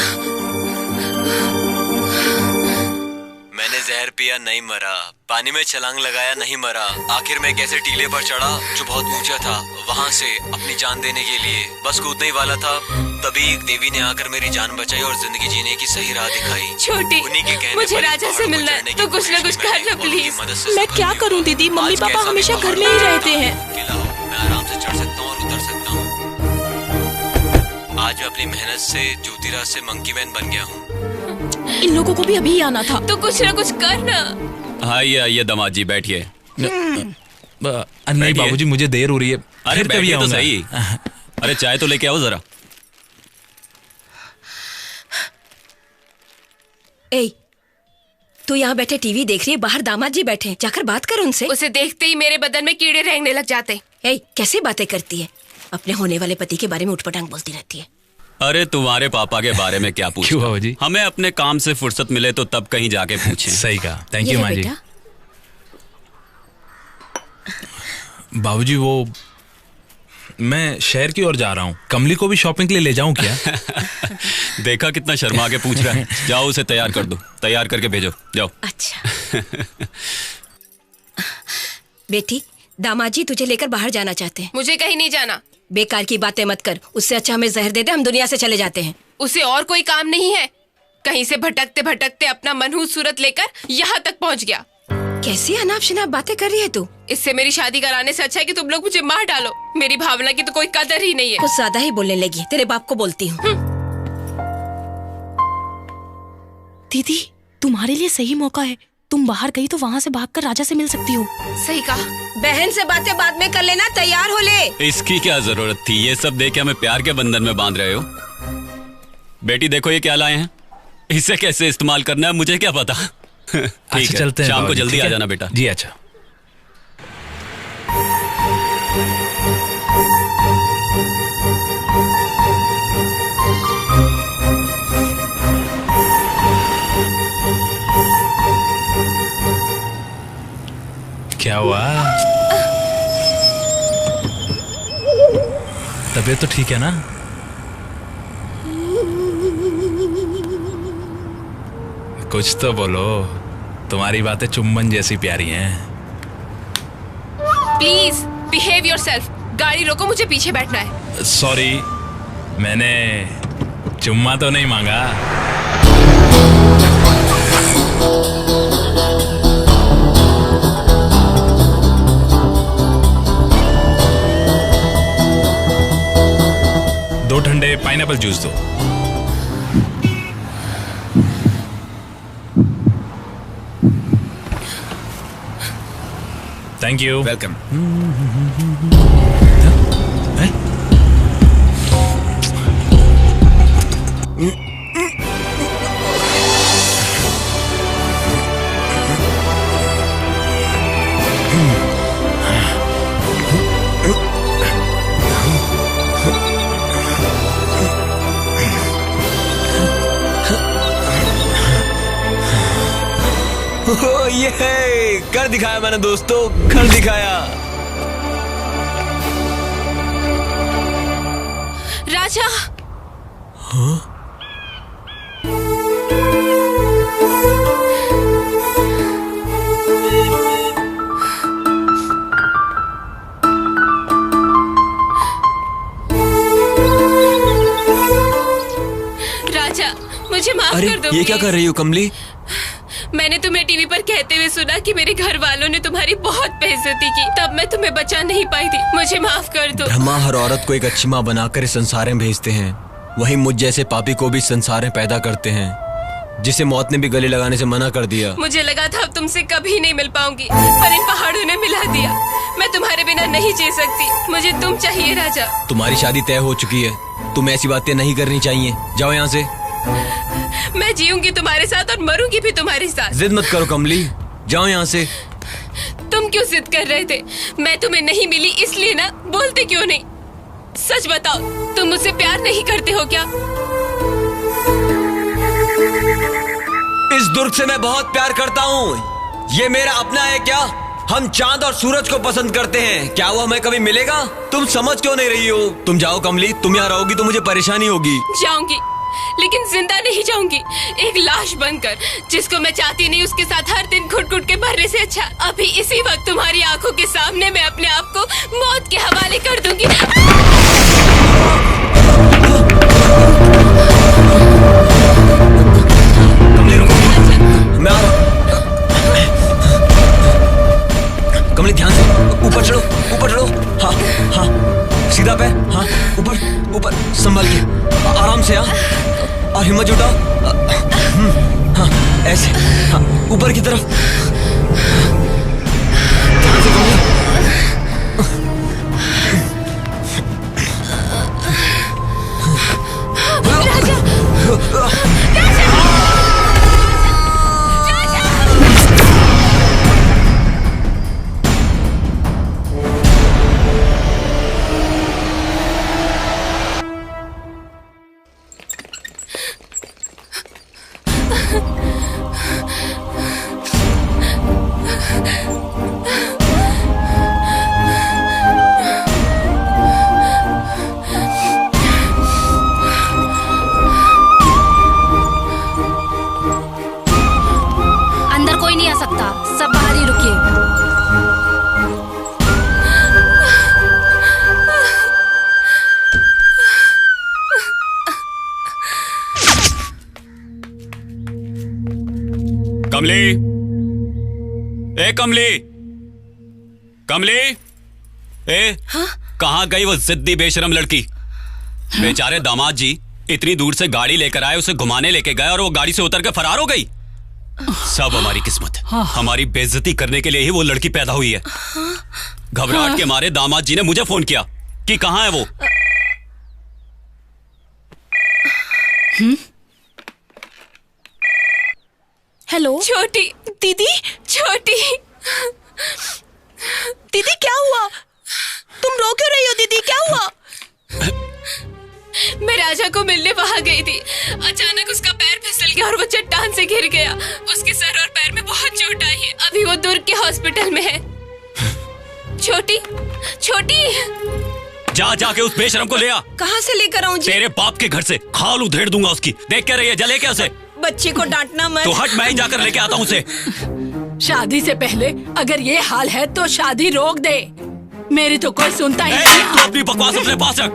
मैंने जहर पिया नहीं मरा, पानी में छलांग लगाया नहीं मरा, आखिर में कैसे टीले पर चढ़ा जो बहुत ऊंचा था, वहाँ से अपनी जान देने के लिए बस कूदने ही वाला था। तभी एक देवी ने आकर मेरी जान बचाई और जिंदगी जीने की सही राह दिखाई। छोटी, उन्हीं के कहने मुझे पर राजा से मिलना है, तो कुछ न कुछ करना प्लीज। मैं क्या करूं दीदी, मम्मी पापा हमेशा घर में ही रहते हैं। मैं आराम से चढ़ सकता हूँ और उतर सकता हूँ। आज मैं अपनी मेहनत से ज्योतिराज से मंकी मैन बन गया हूँ। इन लोगों को भी अभी आना था। तो कुछ न कुछ करना। आइए दामाद जी, बैठिए। नहीं बाबूजी, मुझे देर हो रही है। अरे बैठिए तो सही। अरे चाय तो लेके आओ जरा। ए, तू यहाँ बैठे टीवी देख रही है, बाहर दामाद जी बैठे, जाकर बात कर उनसे। उसे देखते ही मेरे बदन में कीड़े रेंगने लग जाते। ए, कैसी बातें करती है? अपने होने वाले पति के बारे में उठपटांग बोलती रहती है। अरे तुम्हारे पापा के बारे में क्या पूछना? क्यों बाबूजी? हमें अपने काम से फुर्सत मिले तो तब कहीं जाके पूछें। सही कहा, थैंक यू माँ जी। बेटा, बाबूजी वो मैं शहर की ओर जा रहा हूँ, कमली को भी शॉपिंग के लिए ले जाऊँ क्या? देखा कितना शर्मा के पूछ रहा है। जाओ उसे तैयार कर दो, तैयार करके भेजो, जाओ। अच्छा। बेटी, दामाद जी तुझे लेकर बाहर जाना चाहते हैं। मुझे कहीं नहीं जाना। बेकार की बातें मत कर, उससे अच्छा हमें जहर दे दे, हम दुनिया से चले जाते हैं। उसे और कोई काम नहीं है। कहीं से भटकते भटकते अपना मनहूस सूरत लेकर यहाँ तक पहुँच गया। कैसी अनाप शनाप बातें कर रही है तू? इससे मेरी शादी कराने से अच्छा है कि तुम लोग मुझे मार डालो। मेरी भावना की तो कोई कदर ही नहीं है। कुछ ज्यादा ही बोलने लगी, तेरे बाप को बोलती हूँ। दीदी, तुम्हारे लिए सही मौका है। तुम बाहर गई तो वहाँ से भागकर राजा से मिल सकती हो। सही कहा। बहन से बातें बाद में कर लेना, तैयार हो ले। इसकी क्या जरूरत थी? ये सब देख के हमें प्यार के बंधन में बांध रहे हो। बेटी देखो ये क्या लाए हैं, इसे कैसे इस्तेमाल करना है मुझे क्या पता। अच्छा चलते हैं, शाम को जल्दी आ जाना बेटा। जी अच्छा। क्या हुआ? तबीयत तो ठीक है ना? कुछ तो बोलो, तुम्हारी बातें चुम्बन जैसी प्यारी हैं। Please behave yourself. गाड़ी रोको, मुझे पीछे बैठना है। सॉरी, मैंने चुम्मा तो नहीं मांगा। दो ठंडे पाइनएप्पल जूस दो। Thank you. वेलकम। ये कर दिखाया मैंने दोस्तों, कर दिखाया। राजा। हाँ? राजा, मुझे माफ अरे कर दो। ये क्या कर रही हो कमली? मैंने तुम्हें टीवी पर कहते हुए सुना कि मेरे घर वालों ने तुम्हारी बहुत बेइज्जती की, तब मैं तुम्हें बचा नहीं पाई थी। मुझे माफ कर दो। ब्रह्मा हर औरत को एक अच्छी माँ बनाकर इस संसार में भेजते हैं, वहीं मुझ जैसे पापी को भी संसार में पैदा करते हैं, जिसे मौत ने भी गले लगाने से मना कर दिया। मुझे लगा था अब तुमसे कभी नहीं मिल पाऊंगी, पर इन पहाड़ों ने मिला दिया। मैं तुम्हारे बिना नहीं जी सकती। मुझे तुम चाहिए राजा। तुम्हारी शादी तय हो चुकी है, तुम ऐसी बातें नहीं करनी चाहिए। जाओ यहाँ से। मैं जीऊंगी तुम्हारे साथ और मरूंगी भी तुम्हारे साथ। जिद मत करो कमली, जाओ यहाँ से। तुम क्यों जिद कर रहे थे? मैं तुम्हें नहीं मिली इसलिए ना, बोलते क्यों नहीं? सच बताओ, तुम मुझसे प्यार नहीं करते हो क्या? इस दुर्ग से मैं बहुत प्यार करता हूँ। ये मेरा अपना है क्या? हम चांद और सूरज को पसंद करते हैं। क्या वो हमें कभी मिलेगा? तुम समझ क्यों नहीं रही हो? तुम जाओ कमली, तुम यहाँ रहोगी तो मुझे परेशानी होगी। जाऊंगी, लेकिन जिंदा नहीं जाऊंगी, एक लाश बनकर। जिसको मैं चाहती नहीं उसके साथ हर दिन घुट घुट के भरने से अच्छा अभी इसी वक्त तुम्हारी आंखों के सामने मैं अपने आप को मौत के हवाले कर दूंगी। कमली रुको, मैं आ रहा हूँ। कमली ध्यान से, ऊपर चढ़ो, ऊपर चढ़ो। हाँ हाँ, सीधा पैर, हाँ ऊपर ऊपर, संभल के, आराम से। हाँ, और हिम्मत जुटाओ। हाँ ऐसे, हाँ ऊपर की तरफ। ध्यान से कमली। कमली, ए कमली, कमली, ए कहाँ गई वो जिद्दी बेशरम लड़की? बेचारे दामाद जी इतनी दूर से गाड़ी लेकर आए, उसे घुमाने लेके गए और वो गाड़ी से उतर कर फरार हो गई। सब हमारी किस्मत है। हमारी बेइज्जती करने के लिए ही वो लड़की पैदा हुई है। घबराहट के मारे दामाद जी ने मुझे फोन किया कि कहाँ है वो। हेलो छोटी दीदी, छोटी दीदी, क्या हुआ? तुम रो क्यों रही हो दीदी? क्या हुआ? मैं राजा को मिलने वहां गई थी। अचानक उसका पैर फिसल गया और वो चट्टान से गिर गया। उसके सर और पैर में बहुत चोट आई है। अभी वो दुर्ग के हॉस्पिटल में है। छोटी छोटी, जाके उस बेशरम को ले आ। कहाँ से लेकर आऊं जी? तेरे बाप के घर से। खाल उधेड़ दूंगा उसकी। देख क्या रही है, जले क्या उसे? बच्चे को डांटना मत। तो हट, मैं ही जाकर लेके आता हूँ उसे। शादी से पहले अगर ये हाल है तो शादी रोक दे। मेरी तो कोई सुनता ही नहीं। तू अपनी बकवास अपने पास रख।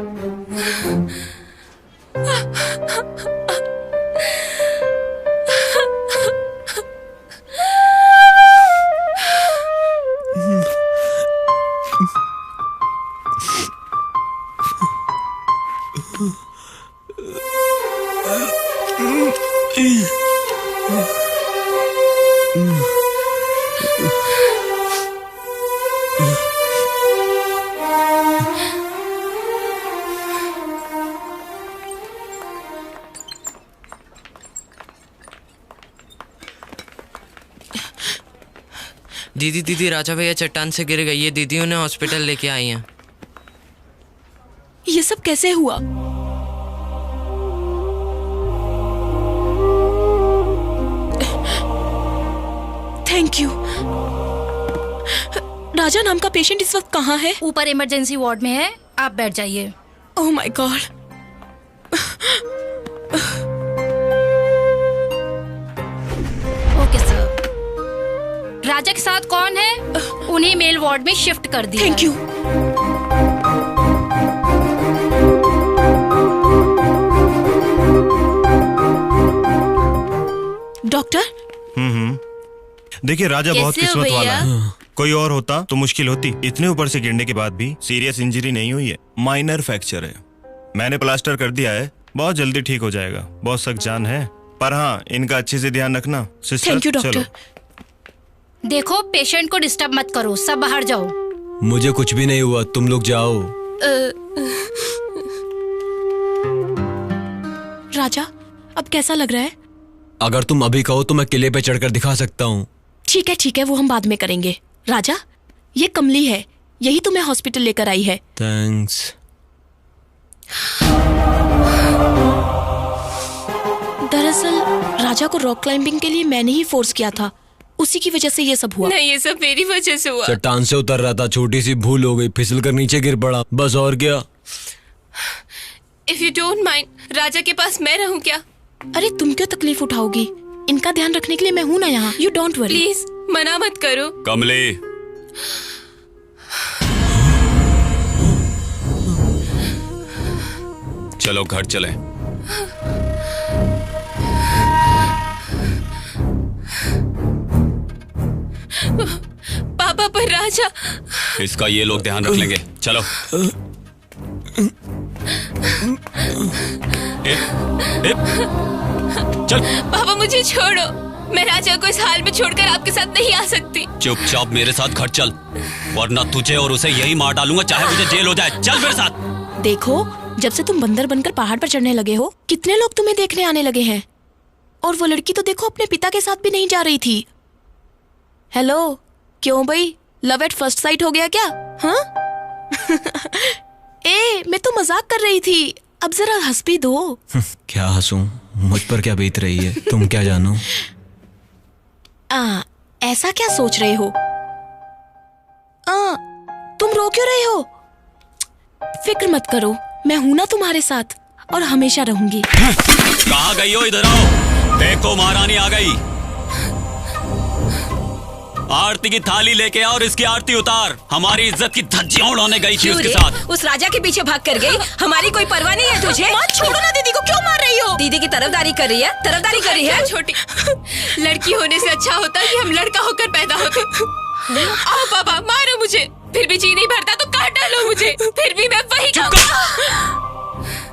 दीदी राजा भैया चट्टान से गिर गई है। दीदी उन्हें हॉस्पिटल लेके आई हैं। ये सब कैसे हुआ? Thank you. राजा नाम का पेशेंट इस वक्त कहाँ है? ऊपर इमरजेंसी वार्ड में है, आप बैठ जाइए। Oh my God. Okay sir. Raja के साथ कौन है? उन्हें मेल वार्ड में शिफ्ट कर दिया। Thank you. डॉक्टर। देखिए राजा बहुत किस्मत वाला है। कोई और होता तो मुश्किल होती। इतने ऊपर से गिरने के बाद भी सीरियस इंजरी नहीं हुई है, माइनर फ्रैक्चर है। मैंने प्लास्टर कर दिया है, बहुत जल्दी ठीक हो जाएगा। बहुत सख्त जान है, पर हाँ इनका अच्छे से ध्यान रखना। Sister, thank you doctor. चलो। देखो पेशेंट को डिस्टर्ब मत करो, सब बाहर जाओ। मुझे कुछ भी नहीं हुआ, तुम लोग जाओ। राजा अब कैसा लग रहा है? अगर तुम अभी कहो तो मैं किले पे चढ़कर दिखा सकता हूँ। ठीक है, वो हम बाद में करेंगे। राजा ये कमली है, यही तुम्हें हॉस्पिटल लेकर आई है। थैंक्स। दरअसल राजा को रॉक क्लाइंबिंग के लिए मैंने ही फोर्स किया था, उसी की वजह से ये सब हुआ। नहीं, ये सब मेरी वजह से हुआ। चट्टान से उतर रहा था, छोटी सी भूल हो गई, फिसल कर नीचे गिर पड़ा, बस और क्या। इफ यू डोंट माइंड, राजा के पास मैं रहूं क्या? अरे तुम क्यों तकलीफ उठाओगी? इनका ध्यान रखने के लिए मैं हूं ना यहाँ। You don't worry. प्लीज मना मत करो। कमली, चलो घर चले। पापा पर राजा। इसका ये लोग ध्यान रख लेंगे, चलो। चल। पापा मुझे छोड़ो, मैं राजा को इस हाल में छोड़कर आपके साथ नहीं आ सकती। चुपचाप मेरे साथ घर चल, वरना तुझे और उसे यही मार डालूंगा, चाहे मुझे जेल हो जाए। चल मेरे साथ। देखो जब से तुम बंदर बनकर पहाड़ पर चढ़ने लगे हो, कितने लोग तुम्हें देखने आने लगे हैं। और वो लड़की तो देखो अपने पिता के साथ भी नहीं जा रही थी। हेलो, क्यों भाई, लव एट फर्स्ट साइट हो गया क्या? हाँ? ए, मैं तो मजाक कर रही थी, अब जरा हंस भी दो। क्या हंसूं, मुझ पर क्या बीत रही है तुम क्या जानो। ऐसा क्या सोच रहे हो? तुम रो क्यों रहे हो? फिक्र मत करो, मैं हूं ना तुम्हारे साथ और हमेशा रहूंगी। कहाँ गई हो? इधर आओ। देखो महारानी आ गई। आरती की थाली लेके आओ और इसकी आरती उतार। हमारी इज्जत की धज्जियां उड़ाने गई थी उसके साथ। उस राजा के पीछे भाग कर गई। हमारी कोई परवाह नहीं है तुझे? मत छोड़ो ना, दीदी को क्यों मार रही हो? दीदी की तरफदारी कर रही है, तरफदारी कर रही है। छोटी लड़की होने से अच्छा होता कि हम लड़का होकर पैदा होते। आओ पापा, मारो मुझे, फिर भी जी नहीं भरता तो काट डालो मुझे, फिर भी मैं वही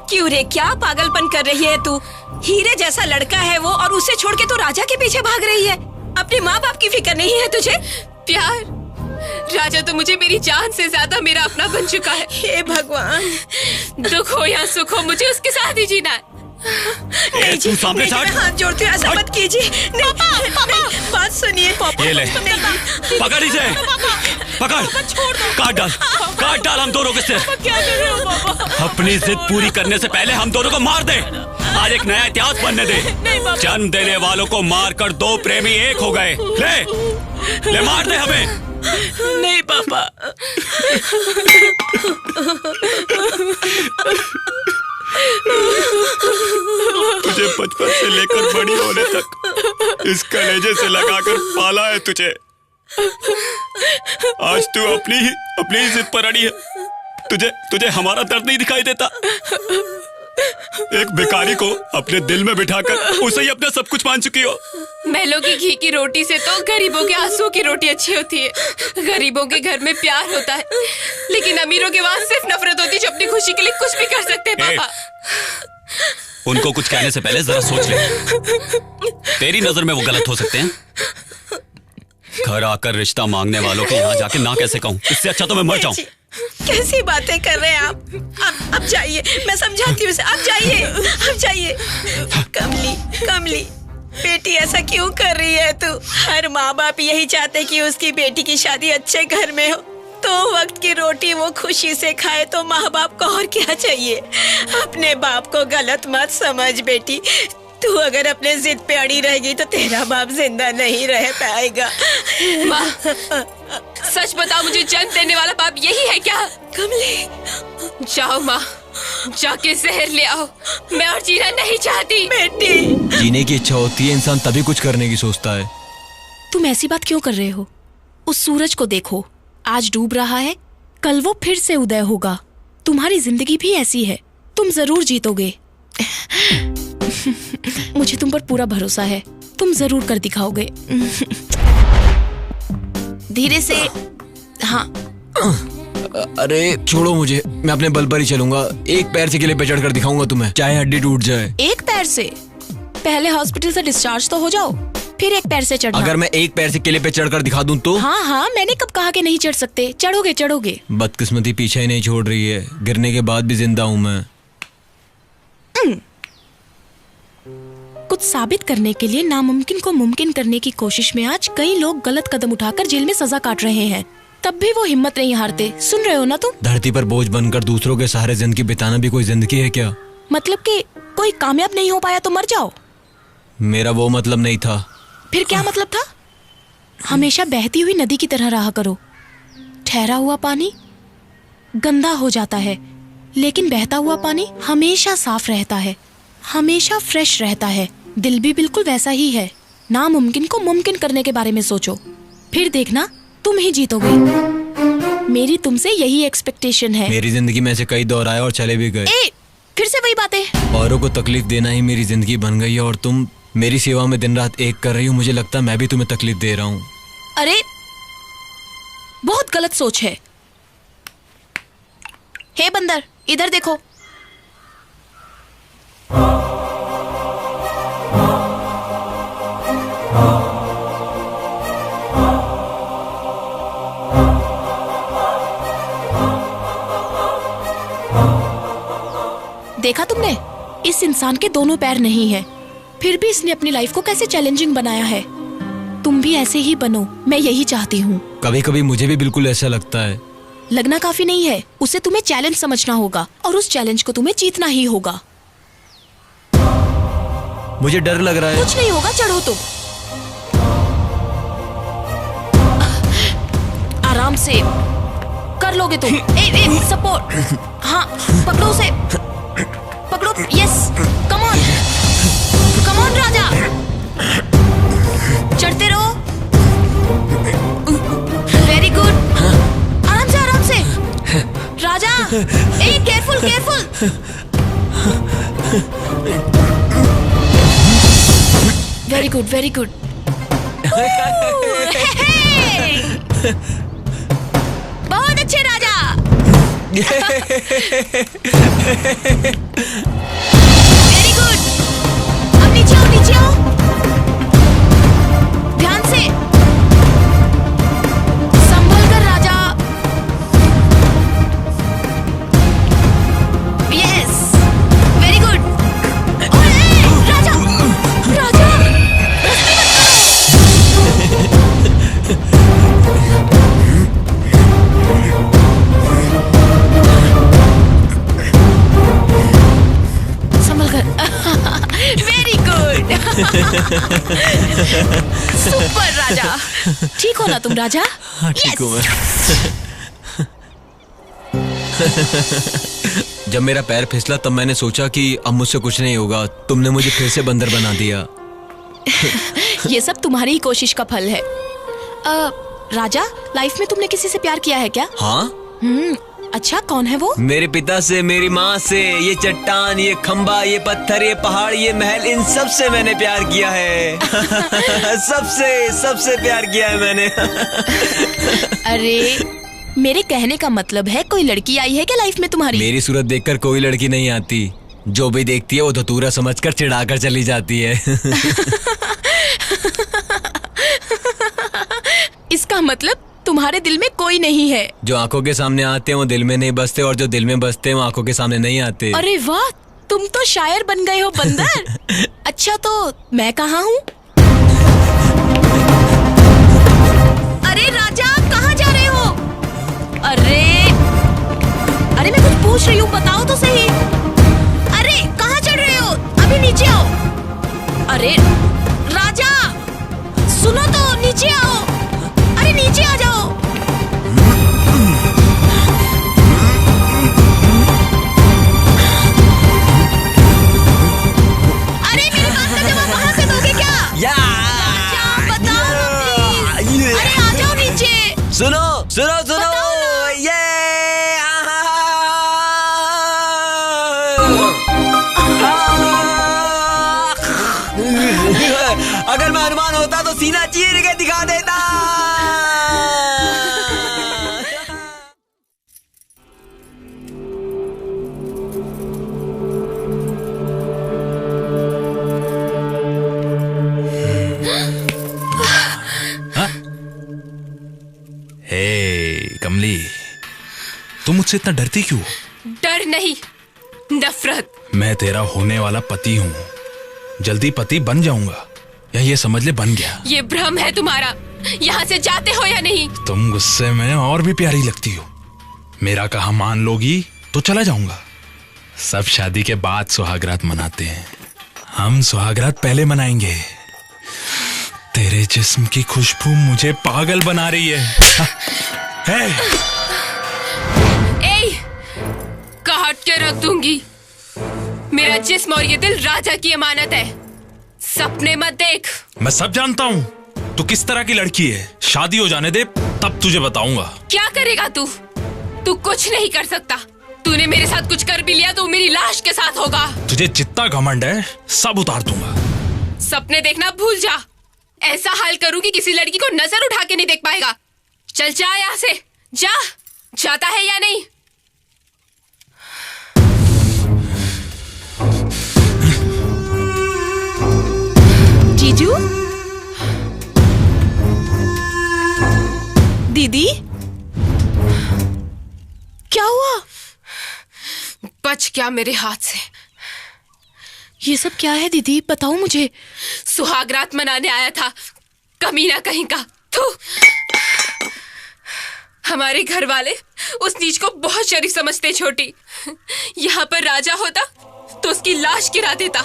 क्यों रे, क्या पागलपन कर रही है तू? हीरे जैसा लड़का है वो, और उसे छोड़ के तू राजा के पीछे भाग रही है। अपने माँ बाप की फिक्र नहीं है तुझे? प्यार, राजा तो मुझे मेरी जान से ज्यादा मेरा अपना बन चुका है। हे भगवान, दुख हो या सुख हो, मुझे उसके साथ ही जीना है। नहीं जी, सामने हाथ जोड़ती हूँ, ऐसा मत कीजिए। नहीं, पापा, बात सुनिए पापा। ये ले, पकड़ इसे, पकड़, काट डाल हम दोनों के सिर। क्या कर रहे हो पापा? अपनी जिद पूरी करने से पहले हम दोनों को मार दे। आज एक नया इतिहास बनने दे। जन्म देने वालों को मारकर दो प्रेमी एक हो गए। ले मार दे हमें। नहीं पापा। तुझे बचपन से लेकर बड़ी होने तक इस कलेजे से लगाकर पाला है तुझे। आज तू अपनी ही जिद पर अड़ी है। तुझे हमारा दर्द नहीं दिखाई देता। एक भिखारी को अपने दिल में बिठाकर उसे ही अपना सब कुछ मान चुकी हो। महलों की घी की रोटी से तो गरीबों के आंसू की रोटी अच्छी होती है। गरीबों के घर में प्यार होता है, लेकिन अमीरों के वहां सिर्फ नफरत होती है, जो अपनी खुशी के लिए कुछ भी कर सकते हैं। पापा, उनको कुछ कहने से पहले जरा सोच ले। तेरी नजर में वो गलत हो सकते हैं। घर आकर रिश्ता मांगने वालों के यहाँ जाके ना कैसे कहूँ, इससे अच्छा तो मैं मर जाऊं। कैसी बातें कर रहे हैं आप? अब जाइए, मैं समझाती हूँ। अब जाइए। कमली बेटी, ऐसा क्यों कर रही है तू? हर माँ बाप यही चाहते कि उसकी बेटी की शादी अच्छे घर में हो, तो वक्त की रोटी वो खुशी से खाए। तो माँ बाप को और क्या चाहिए? अपने बाप को गलत मत समझ बेटी। तू अगर अपने जिद पे अड़ी रहेगी तो तेरा बाप जिंदा नहीं रह पाएगा। माँ, सच बताओ, मुझे जन्म देने वाला बाप यही है क्या? कमली, जाओ माँ, जाके जहर ले आओ। मैं और जीना नहीं चाहती। बेटी, जीने की इच्छा होती है, इंसान तभी कुछ करने की सोचता है। तुम ऐसी बात क्यों कर रहे हो? उस सूरज को देखो, आज डूब रहा है, कल वो फिर से उदय होगा। तुम्हारी जिंदगी भी ऐसी है, तुम जरूर जीतोगे। मुझे तुम पर पूरा भरोसा है, तुम जरूर कर दिखाओगे। धीरे से। हाँ। अरे छोड़ो मुझे, मैं अपने बल पर ही चलूंगा। एक पैर से किले पे चढ़कर दिखाऊंगा तुम्हें, चाहे हड्डी टूट जाए। एक पैर से? पहले हॉस्पिटल से डिस्चार्ज तो हो जाओ, फिर एक पैर से चढ़ना। अगर मैं एक पैर से किले पे चढ़कर दिखा दूं तो? हाँ, मैंने कब कहा कि नहीं चढ़ सकते? चढ़ोगे। बदकिस्मती पीछे ही नहीं छोड़ रही है, गिरने के बाद भी जिंदा हूँ मैं। कुछ साबित करने के लिए नामुमकिन को मुमकिन करने की कोशिश में आज कई लोग गलत कदम उठाकर जेल में सजा काट रहे हैं, तब भी वो हिम्मत नहीं हारते। सुन रहे हो ना तुम? धरती पर बोझ बनकर दूसरों के सहारे जिंदगी बिताना भी कोई जिंदगी है क्या? मतलब कि कोई कामयाब नहीं हो पाया तो मर जाओ? मेरा वो मतलब नहीं था। फिर क्या मतलब था? हमेशा बहती हुई नदी की तरह रहा करो। ठहरा हुआ पानी गंदा हो जाता है, लेकिन बहता हुआ पानी हमेशा साफ रहता है, हमेशा फ्रेश रहता है। दिल भी बिल्कुल वैसा ही है। नामुमकिन को मुमकिन करने के बारे में सोचो, फिर देखना तुम ही जीतोगे। मेरी तुमसे यही एक्सपेक्टेशन है। मेरी जिंदगी में ऐसे कई दौर आए और चले भी गए। फिर से वही बातें। औरों को तकलीफ देना ही मेरी जिंदगी बन गई है, और तुम मेरी सेवा में दिन रात एक कर रही हो। मुझे लगता है मैं भी तुम्हें तकलीफ दे रहा हूँ। अरे बहुत गलत सोच है। हे बंदर, इधर देखो। देखा तुमने? इस इंसान के दोनों पैर नहीं है, फिर भी इसने अपनी लाइफ को कैसे चैलेंजिंग बनाया है। तुम भी ऐसे ही बनो, मैं यही चाहती हूँ। कभी कभी मुझे भी बिल्कुल ऐसा लगता है। लगना काफी नहीं है, उसे तुम्हें चैलेंज समझना होगा, और उस चैलेंज को तुम्हें जीतना ही होगा। मुझे डर लग रहा है। कुछ नहीं होगा, चढ़ो तुम। आराम से कर लोगे तुम। सपोर्ट। हाँ, पकड़ो उसे, पकड़ो। यस, कम ऑन राजा, चढ़ते रहो। Very good. आराम से राजा। केयरफुल। Very good. बहुत अच्छे राजा। Very good. अब नीचे आओ। ध्यान से, संभल कर Raja. Yes, very good. Raja very good. Super Raja. ठीक हो ना तुम राजा? हाँ, ठीक हूँ मैं। जब मेरा पैर फिसला तब मैंने सोचा कि अब मुझसे कुछ नहीं होगा। तुमने मुझे फिर से बंदर बना दिया। ये सब तुम्हारी ही कोशिश का फल है। राजा, लाइफ में तुमने किसी से प्यार किया है क्या? हाँ। अच्छा, कौन है वो? मेरे पिता से, मेरी माँ से, ये चट्टान, ये खंबा, ये पत्थर, ये पहाड़, ये महल, इन सब से मैंने प्यार किया है। सबसे प्यार किया है मैंने। अरे, मेरे कहने का मतलब है कोई लड़की आई है क्या लाइफ में तुम्हारी? मेरी सूरत देखकर कोई लड़की नहीं आती। जो भी देखती है वो धतूरा समझकर चिढ़ाकर चली जाती है। इसका मतलब तुम्हारे दिल में कोई नहीं है। जो आंखों के सामने आते हैं वो दिल में नहीं बसते, और जो दिल में बसते हैं वो आंखों के सामने नहीं आते। अरे वाह, तुम तो शायर बन गए हो बंदर। अच्छा, तो मैं कहाँ हूँ? अरे राजा, कहाँ जा रहे हो? अरे मैं कुछ पूछ रही हूँ, बताओ तो सही। अरे कहाँ चढ़ रहे हो? अभी नीचे आओ। अरे राजा, सुनो तो, नीचे आओ। अरे नीचे आ जाओ। अरे मेरी बात का जवाब वहाँ से दोगे क्या? राजा, बताओ प्लीज। अरे आ जाओ नीचे। सुनो ये अगर मैं हनुमान होता तो सीना चीर के दिखा देता। हे कमली, तुम मुझसे इतना डरती क्यों? डर नहीं, नफरत। मैं तेरा होने वाला पति हूँ। जल्दी पति बन जाऊंगा, या ये समझ ले बन गया। ये भ्रम है तुम्हारा। यहाँ से जाते हो या नहीं? तुम गुस्से में और भी प्यारी लगती हो। मेरा कहा मान लोगी तो चला जाऊंगा। सब शादी के बाद सुहागरात मनाते हैं, हम सुहागरात पहले मनाएंगे। तेरे जिस्म की खुशबू मुझे पागल बना रही है। काट के रख दूंगी। मेरा जिस्म और ये दिल राजा की अमानत है। सपने मत देख। मैं सब जानता हूँ तू किस तरह की लड़की है। शादी हो जाने दे, तब तुझे बताऊंगा। क्या करेगा तू? तू कुछ नहीं कर सकता। तूने मेरे साथ कुछ कर भी लिया तो मेरी लाश के साथ होगा। तुझे जितना घमंड है सब उतार दूंगा। सपने देखना भूल जा। ऐसा हाल करूं कि किसी लड़की को नजर उठा के नहीं देख पाएगा। चल जा यहाँ से, जा। जाता है या नहीं? जीजू, दीदी, क्या हुआ? बच गया मेरे हाथ से। ये सब क्या है दीदी, बताओ मुझे। सुहागरात मनाने आया था, कमीना कहीं का। तू, हमारे घर वाले उस नीच को बहुत शरीफ समझते हैं। छोटी, यहाँ पर राजा होता तो उसकी लाश गिरा देता।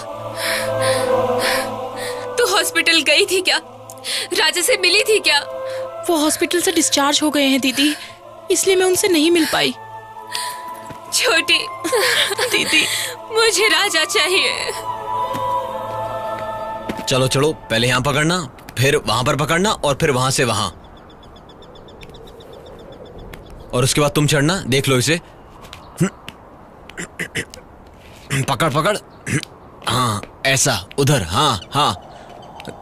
तू हॉस्पिटल गई थी क्या? राजा से मिली थी क्या? वो हॉस्पिटल से डिस्चार्ज हो गए हैं दीदी, इसलिए मैं उनसे नहीं मिल पाई। छोटी दीदी, मुझे राजा चाहिए। चलो चलो, पहले यहाँ पकड़ना, फिर वहां पर पकड़ना, और फिर वहां से वहां, और उसके बाद तुम चढ़ना। देख लो इसे। पकड़ पकड़। हाँ ऐसा, उधर। हाँ हाँ,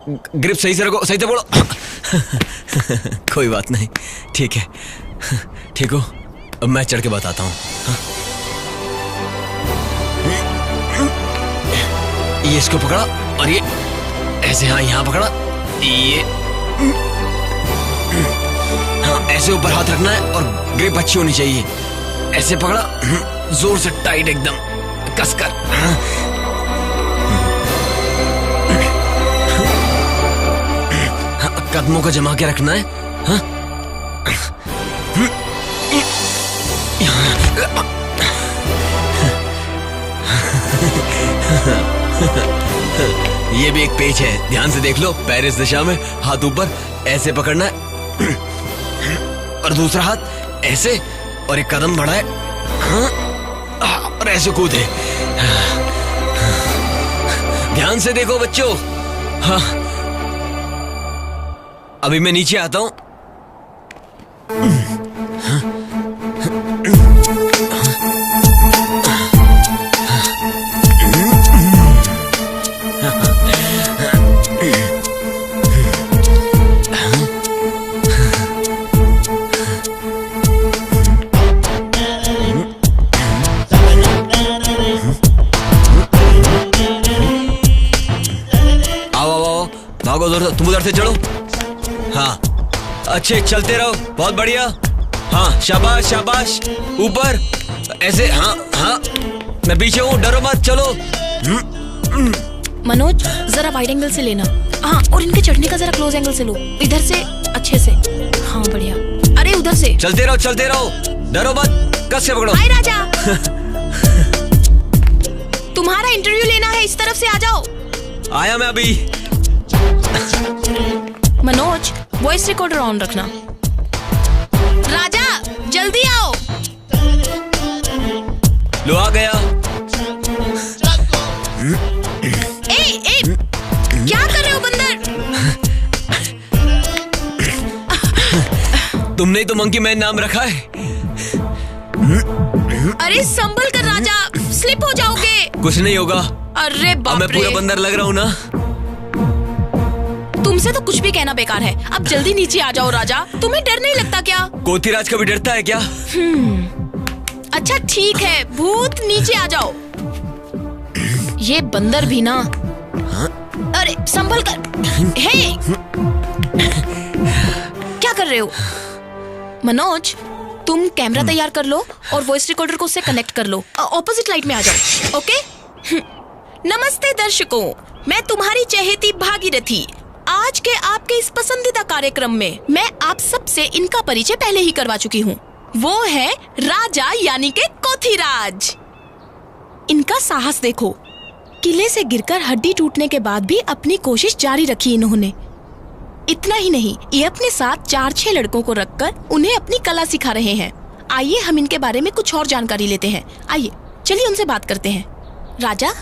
ग्रिप सही से रखो, सही से बोलो। कोई बात नहीं, ठीक है। ठीक हो? अब मैं चढ़ के बताता हूँ। ये इसको पकड़ा, और ये ऐसे। हाँ यहाँ पकड़ा, ये हाँ ऐसे ऊपर हाथ रखना है, और ग्रिप अच्छी होनी चाहिए। ऐसे पकड़ा, जोर से टाइट एकदम कसकर। कदमों को जमा के रखना है। हाँ? ये भी एक पेच है, ध्यान से देख लो। पैर इस दिशा में, हाथ ऊपर, ऐसे पकड़ना है, और दूसरा हाथ ऐसे, और एक कदम बढ़ाए। हाँ? और ऐसे कूदे। ध्यान से देखो बच्चों। हाँ, अभी मैं नीचे आता हूं। भागो उधर, तुम उधर से चढ़ो। हाँ, अच्छे चलते रहो, बहुत बढ़िया। हाँ, शाबाश शाबाश, ऊपर ऐसे। हाँ हाँ, मैं पीछे हूँ, डरो मत, चलो। मनोज जरा वाइड एंगल से लेना। हाँ, और इनके चढ़ने का जरा क्लोज एंगल से लो, इधर से अच्छे से। हाँ बढ़िया, अरे उधर से। चलते रहो, डरो मत, कस से पकड़ो। हाय राजा। तुम्हारा इंटरव्यू लेना है, इस तरफ से आ जाओ। आया मैं अभी। मनोज वॉइस रिकॉर्डर ऑन रखना। राजा जल्दी आओ। लो आ गया। ए, क्या कर रहे हो बंदर? तुमने ही तो मंकी मैन नाम रखा है। अरे संभल कर राजा, स्लिप हो जाओगे। कुछ नहीं होगा। अरे बाप रे, मैं पूरा बंदर लग रहा हूँ ना। तुमसे तो कुछ भी कहना बेकार है। अब जल्दी नीचे आ जाओ राजा। तुम्हें डर नहीं लगता क्या? कोथिराज कभी डरता है क्या? अच्छा ठीक है, भूत नीचे आ जाओ। ये बंदर भी ना। अरे संभल कर। हे, क्या कर रहे हो? मनोज तुम कैमरा तैयार कर लो और वॉइस रिकॉर्डर को उससे कनेक्ट कर लो। ऑपोजिट लाइट में आ जाओ, ओके? नमस्ते दर्शकों, मैं तुम्हारी चहेती भागीरथी। आज के आपके इस पसंदीदा कार्यक्रम में मैं आप सबसे इनका परिचय पहले ही करवा चुकी हूँ। वो है राजा यानी के कोथिराज। इनका साहस देखो, किले से गिरकर हड्डी टूटने के बाद भी अपनी कोशिश जारी रखी इन्होंने। इतना ही नहीं, ये अपने साथ 4-6 लड़कों को रखकर उन्हें अपनी कला सिखा रहे हैं। आइए हम इनके बारे में कुछ और जानकारी लेते हैं। आइए चलिए उनसे बात करते हैं। राजा।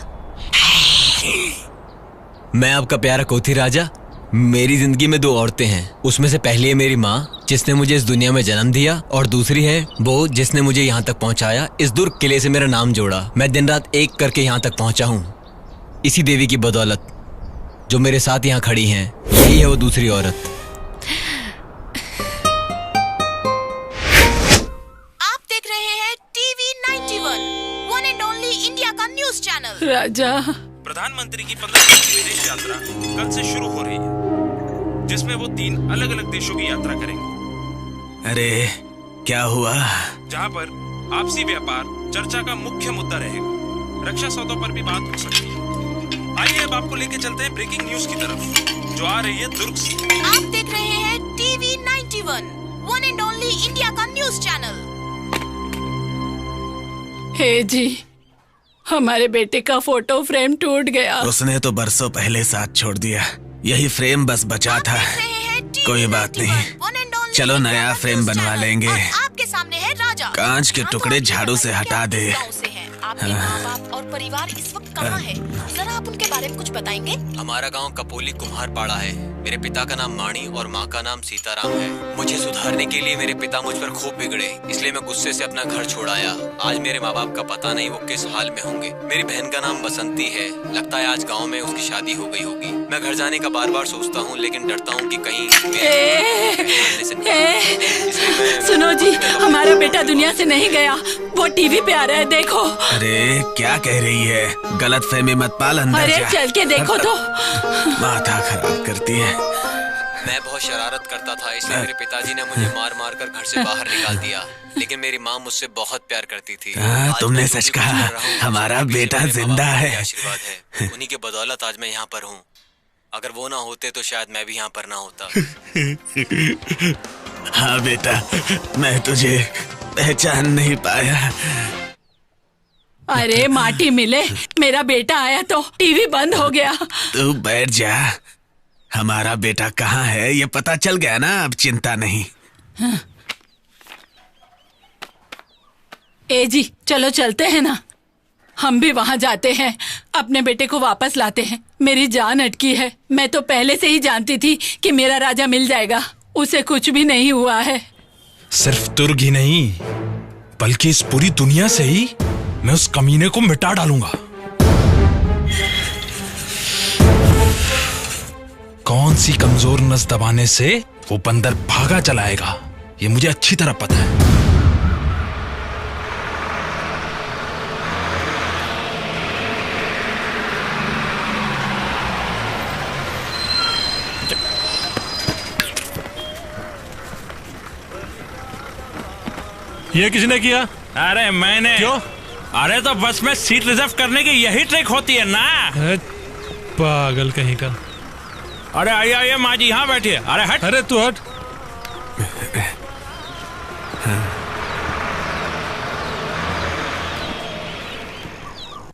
मैं आपका प्यारा कोथिराजा। मेरी जिंदगी में 2 औरतें हैं। उसमें से पहली है मेरी माँ, जिसने मुझे इस दुनिया में जन्म दिया, और दूसरी है वो जिसने मुझे यहाँ तक पहुँचाया, इस दूर किले से मेरा नाम जोड़ा। मैं दिन रात एक करके यहाँ तक पहुँचा हूँ, इसी देवी की बदौलत। जो मेरे साथ यहाँ खड़ी हैं, यही है वो दूसरी औरत। आप देख रहे हैं TV 91, one and only India का न्यूज चैनल। राजा, प्रधानमंत्री की 15 दिन की विदेश यात्रा कल से शुरू हो रही है, जिसमें वो 3 अलग अलग देशों की यात्रा करेंगे। अरे क्या हुआ? जहां पर आपसी व्यापार चर्चा का मुख्य मुद्दा रहेगा। रक्षा सौदों पर भी बात हो सकती है। आइए अब आपको लेके चलते हैं ब्रेकिंग न्यूज की तरफ, जो आ रही है दुर्ग से। आप देख रहे हैं TV 91, one and only India का न्यूज चैनल। हे जी, हमारे बेटे का फोटो फ्रेम टूट गया। उसने तो बरसों पहले साथ छोड़ दिया, यही फ्रेम बस बचा था। कोई बात नहीं, चलो नया फ्रेम बनवा लेंगे। आपके सामने है राजा। कांच के टुकड़े झाड़ू से हटा दे। आपके माँ बाप और परिवार इस वक्त कहाँ है? जरा आप उनके बारे में कुछ बताएंगे? हमारा गांव कपोली कुम्हारपाड़ा है। मेरे पिता का नाम माणी और माँ का नाम सीताराम है। मुझे सुधारने के लिए मेरे पिता मुझ पर खूब बिगड़े, इसलिए मैं गुस्से से अपना घर छोड़ आया। आज मेरे माँ बाप का पता नहीं वो किस हाल में होंगे। मेरी बहन का नाम बसंती है। लगता है आज गाँव में उसकी शादी हो गई होगी। मैं घर जाने का बार बार सोचता हूँ, लेकिन डरता हूँ कि कहीं सुनो जी, हमारा बेटा दुनिया से नहीं गया, वो टीवी पे आ रहा है, देखो। अरे क्या कह रही है? गलत फहमी मत पाल, अंदर अरे जा। चल के देखो तो। माथा खराब करती है। मैं बहुत शरारत करता था, इसलिए मेरे पिताजी ने मुझे मार मार कर घर से बाहर निकाल दिया। लेकिन मेरी माँ मुझसे बहुत प्यार करती थी। तुमने सच कहा, हमारा बेटा जिंदा है। आशीर्वाद है, उन्हीं के बदौलत आज मैं यहाँ पर हूँ। अगर वो ना होते तो शायद मैं भी यहाँ पर ना होता। हाँ बेटा, मैं तुझे पहचान नहीं पाया। अरे माटी मिले, मेरा बेटा आया तो टीवी बंद हो गया। तू बैठ जा, हमारा बेटा कहाँ है ये पता चल गया ना, अब चिंता नहीं। ए जी, चलो चलते हैं ना। हम भी वहाँ जाते हैं, अपने बेटे को वापस लाते हैं। मेरी जान अटकी है। मैं तो पहले से ही जानती थी कि मेरा राजा मिल जाएगा। उसे कुछ भी नहीं हुआ है। सिर्फ तुर्ग ही नहीं, बल्कि इस पूरी दुनिया से ही मैं उस कमीने को मिटा डालूंगा। कौन सी कमजोर नस दबाने से वो बंदर भागा चलाएगा, ये मुझे अच्छी तरह पता है। ये किसने किया? अरे मैंने। क्यों? अरे तो बस में सीट रिजर्व करने की यही ट्रिक होती है ना। पागल कहीं का। अरे आइए आइए माँ जी, यहाँ बैठिए। अरे हट। अरे तू हट।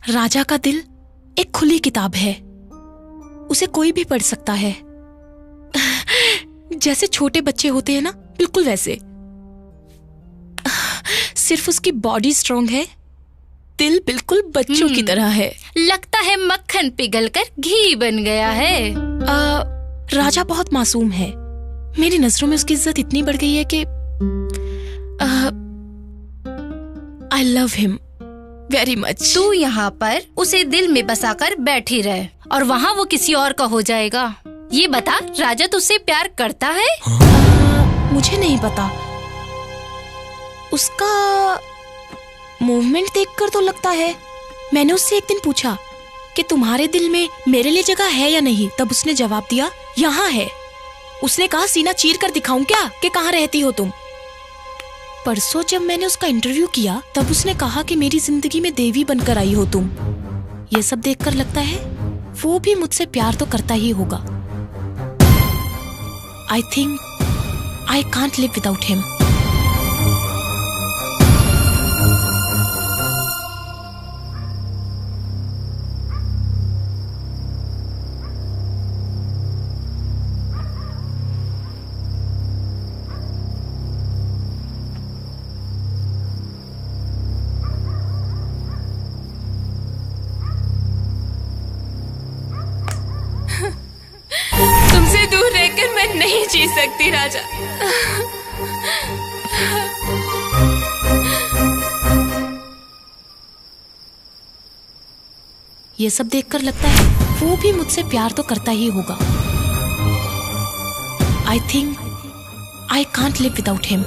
राजा का दिल एक खुली किताब है, उसे कोई भी पढ़ सकता है। जैसे छोटे बच्चे होते हैं ना, बिल्कुल वैसे। सिर्फ उसकी बॉडी स्ट्रांग है, दिल बिल्कुल बच्चों की तरह है। लगता है मक्खन पिघलकर घी बन गया है। राजा बहुत मासूम है। मेरी नजरों में उसकी इज्जत इतनी बढ़ गई है कि I love him very much. तू यहाँ पर उसे दिल में बसाकर बैठी रहे और वहाँ वो किसी और का हो जाएगा। ये बता, राजा तुझसे प्यार करता है? मुझे नहीं पता। उसका मूवमेंट देखकर तो लगता है। मैंने उससे एक दिन पूछा कि तुम्हारे दिल में मेरे लिए जगह है या नहीं, तब उसने जवाब दिया यहाँ है। उसने कहा सीना चीर कर दिखाऊं क्या कि कहाँ रहती हो तुम। परसों जब मैंने उसका इंटरव्यू किया, तब उसने कहा कि मेरी जिंदगी में देवी बनकर आई हो तुम। ये सब देखकर लगता है वो भी मुझसे प्यार तो करता ही होगा। I think I can't live without him. तुमसे दूर रहकर मैं नहीं जी सकती राजा। ये सब देखकर लगता है वो भी मुझसे प्यार तो करता ही होगा। I think I can't live without him.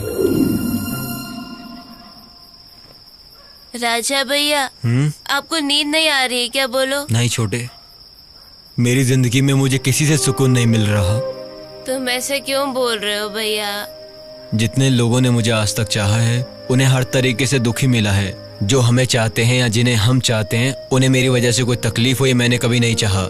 Raja भैया, आपको नींद नहीं आ रही है क्या? बोलो। नहीं छोटे, मेरी जिंदगी में मुझे किसी से सुकून नहीं मिल रहा। तुम ऐसे क्यों बोल रहे हो भैया? जितने लोगों ने मुझे आज तक चाहा है, उन्हें हर तरीके से दुखी मिला है। जो हमें चाहते हैं या जिन्हें हम चाहते हैं, उन्हें मेरी वजह से कोई तकलीफ हो, ये मैंने कभी नहीं चाहा।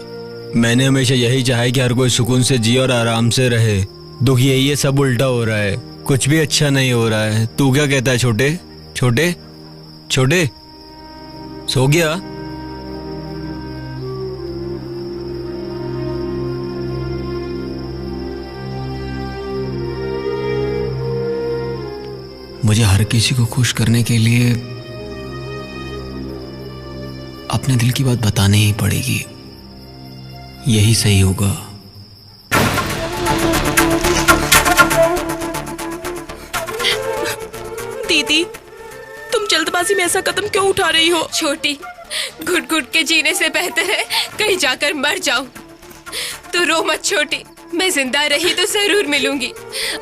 मैंने हमेशा यही चाहा है कि हर कोई सुकून से जिए और आराम से रहे। दुख यही है, सब उल्टा हो रहा है, कुछ भी अच्छा नहीं हो रहा है। तू क्या कहता है छोटे? छोटे छोटे सो गया? मुझे हर किसी को खुश करने के लिए अपने दिल की बात बतानी ही पड़ेगी, यही सही होगा। दीदी, तुम जल्दबाजी में ऐसा कदम क्यों उठा रही हो? छोटी, घुट घुट के जीने से बेहतर है कहीं जाकर मर जाऊं। तू रो मत छोटी, मैं जिंदा रही तो जरूर मिलूंगी।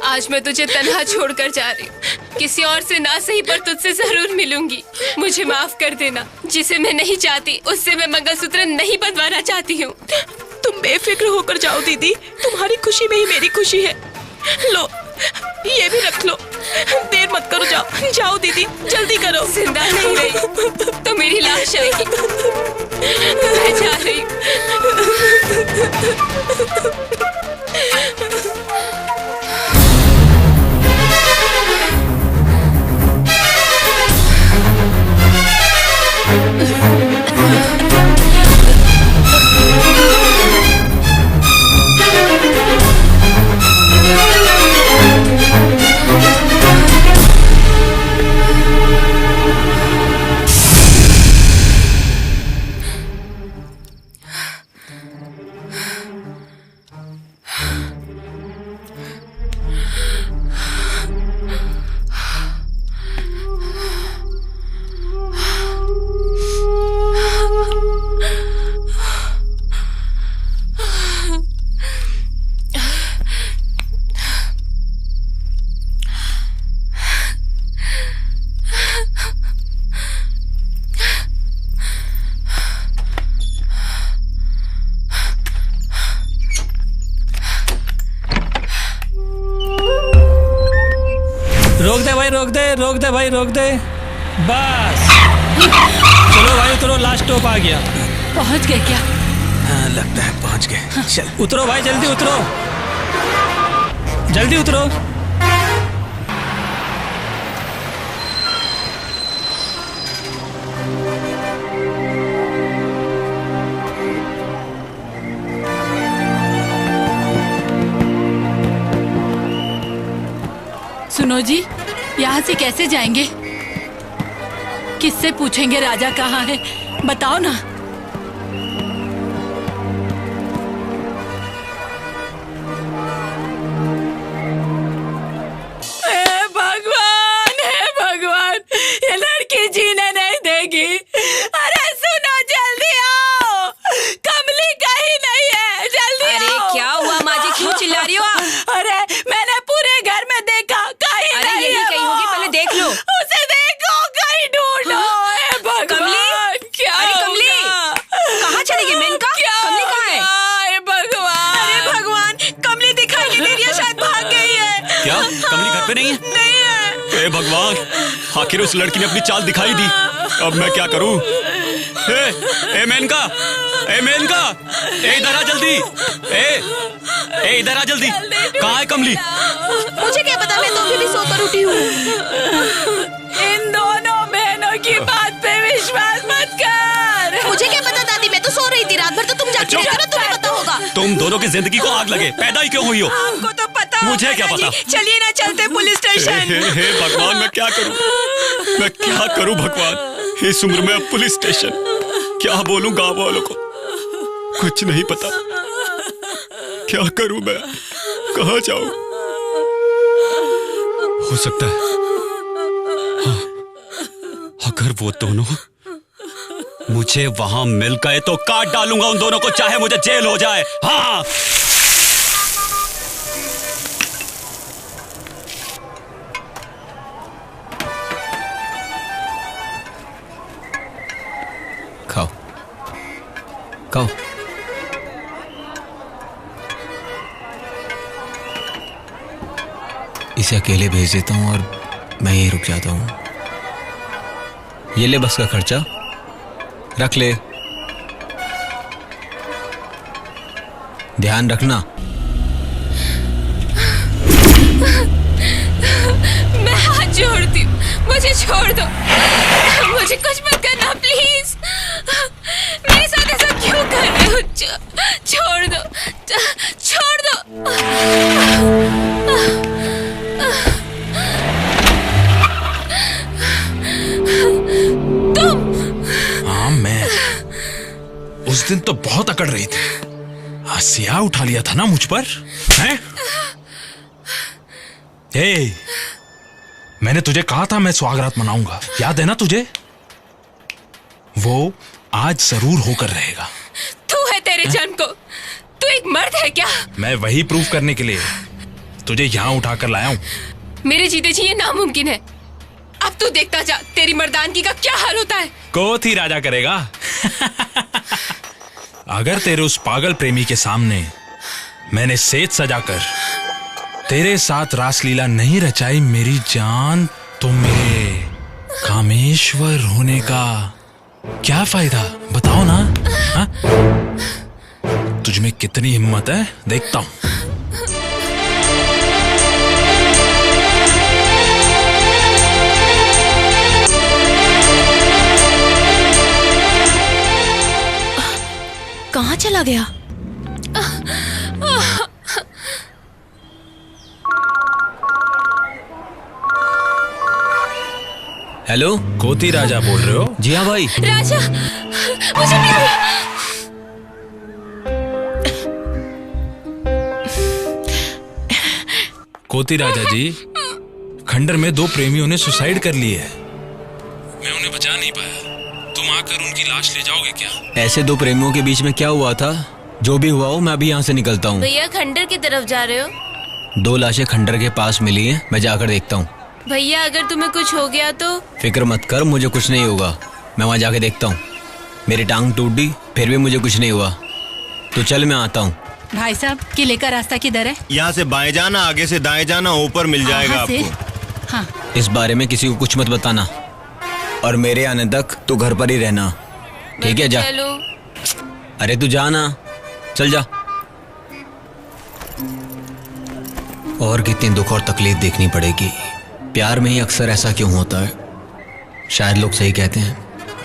आज मैं तुझे तन्हा छोड़कर जा रही हूँ। किसी और से ना सही पर तुझसे जरूर मिलूंगी। मुझे माफ कर देना। जिसे मैं नहीं चाहती उससे मैं मंगलसूत्र नहीं बंधवाना चाहती हूँ। तुम बेफिक्र होकर जाओ दीदी, तुम्हारी खुशी में ही मेरी खुशी है। लो, ये भी रख लो। देर मत करो, जाओ जाओ दीदी, जल्दी करो। जिंदा नहीं रही तो मेरी लाश आएगी। मैं जा रही हूँ। रोक दे भाई, रोक दे, रोक दे भाई, रोक दे। बस चलो भाई उतरो, लास्ट स्टॉप आ गया। पहुंच गए क्या? हाँ लगता है पहुंच गए। चल उतरो भाई, जल्दी उतरो, जल्दी उतरो। सुनो जी, यहाँ से कैसे जाएंगे? किससे पूछेंगे राजा कहाँ है? बताओ ना। हे भगवान, ये लड़की जीने नहीं देगी। अरे सुनो, जल्दी आओ, कमली कहीं नहीं है, जल्दी अरे आओ। क्या हुआ माँ जी, क्यों चिल्ला रही हो आप? अरे मैंने पूरे घर में देखा, कहीं अरे नहीं यही है कहीं वो। होगी, पहले देख लो। उसे देखो, कहीं ढूंढो। हे भगवान, कमली? क्या अरे कमली, होगा? कहाँ चली गई मेनका? क्या कमली कहाँ है? होगा? हे भगवान, अरे भगवान, कमली दिखाई नहीं दे रही है, शायद भाग गई है। क्या कमली घर पे नहीं है? नहीं है। हे भगवान, आखिर उस लड़की ने अपनी चाल दिखाई दी। अब मैं क्या करूं? ए मेनका, ए मेनका, ए इधर आ जल्दी। ए इधर आ जल्दी। कहाँ है कमली? मुझे क्या पता, मैं तो अभी भी सोकर उठी हूँ। इन दोनों बहनों की बात पे विश्वास मत कर। मुझे क्या पता दादी, मैं तो सो रही थी रात भर, तो तुम जाके देखो ना, तुम्हें पता होगा। तुम दोनों की जिंदगी को आग लगे, पैदा ही क्यों हुई हो? आपको तो पता मुझे होगा क्या ना पता? जी। चलिए ना, चलते पुलिस स्टेशन। हे भगवान, मैं क्या करूं? मैं क्या करूं भगवान? इस उम्र में अब पुलिस स्टेशन क्या बोलूं गांव वालों को? कुछ नहीं पता। क्या करूं मैं? कहाँ जाऊं? हो सकता है हाँ, अगर वो दोनों मुझे वहां मिल गए तो काट डालूंगा उन दोनों को, चाहे मुझे जेल हो जाए। हाँ खाओ खाओ। इसे अकेले भेज देता हूं और मैं यहीं रुक जाता हूं। ये ले बस का खर्चा, रख ले, ध्यान रखना। मैं हाथ जोड़ती हूँ, मुझे छोड़ दो, मुझे कुछ मत करना प्लीज। मेरे साथ ऐसा क्यों कर रहे हो? छोड़ दो, छोड़ दो। हाँ मैं उस दिन तो बहुत अकड़ रही थी, हसिया उठा लिया था ना मुझ पर, हैं? ए, मैंने तुझे कहा था मैं स्वागरात मनाऊंगा, याद है ना तुझे? वो आज जरूर होकर रहेगा। तू है तेरे जन्म को, तू एक मर्द है क्या? मैं वही प्रूव करने के लिए तुझे यहाँ उठाकर लाया हूँ। मेरे जीते जी ये नामुमकिन है। अब तू देखता जा तेरी मर्दानगी का क्या हाल होता है। कोत ही राजा करेगा। अगर तेरे उस पागल प्रेमी के सामने मैंने सेज सजाकर तेरे साथ रासलीला नहीं रचाई मेरी जान, तो मेरे कामेश्वर होने का क्या फायदा? बताओ ना। हा? तुझ में कितनी हिम्मत है, देखता हूं। कहाँ चला गया? हेलो, कोती राजा बोल रहे हो? जी हाँ भाई। राजा, मुझे भी कोती राजा जी, खंडर में 2 प्रेमियों ने सुसाइड कर ली है। मैं उन्हें बचा नहीं पाया, तुम आकर उनकी लाश ले जाओगे क्या? ऐसे 2 प्रेमियों के बीच में क्या हुआ था? जो भी हुआ हो, मैं अभी यहाँ से निकलता हूँ। भैया खंडर की तरफ जा रहे हो? 2 लाशें खंडर के पास मिली हैं, मैं जाकर देखता हूँ। भैया अगर तुम्हें कुछ हो गया तो? फिक्र मत कर, मुझे कुछ नहीं होगा। मैं वहाँ जाके देखता हूँ। मेरी टांग टूट दी, फिर भी मुझे कुछ नहीं हुआ। तो चल, मैं आता हूँ। भाई साहब, किले का रास्ता किधर है? यहाँ से बाएं जाना, आगे से दाएं जाना, ऊपर मिल जाएगा से? आपको। हाँ। इस बारे में किसी को कुछ मत बताना और मेरे आने तक तू घर पर ही रहना, ठीक है? जा। चलो। अरे तू जा ना, चल जा। और कितनी दुख और तकलीफ देखनी पड़ेगी। प्यार में ही अक्सर ऐसा क्यों होता है? शायद लोग सही कहते हैं,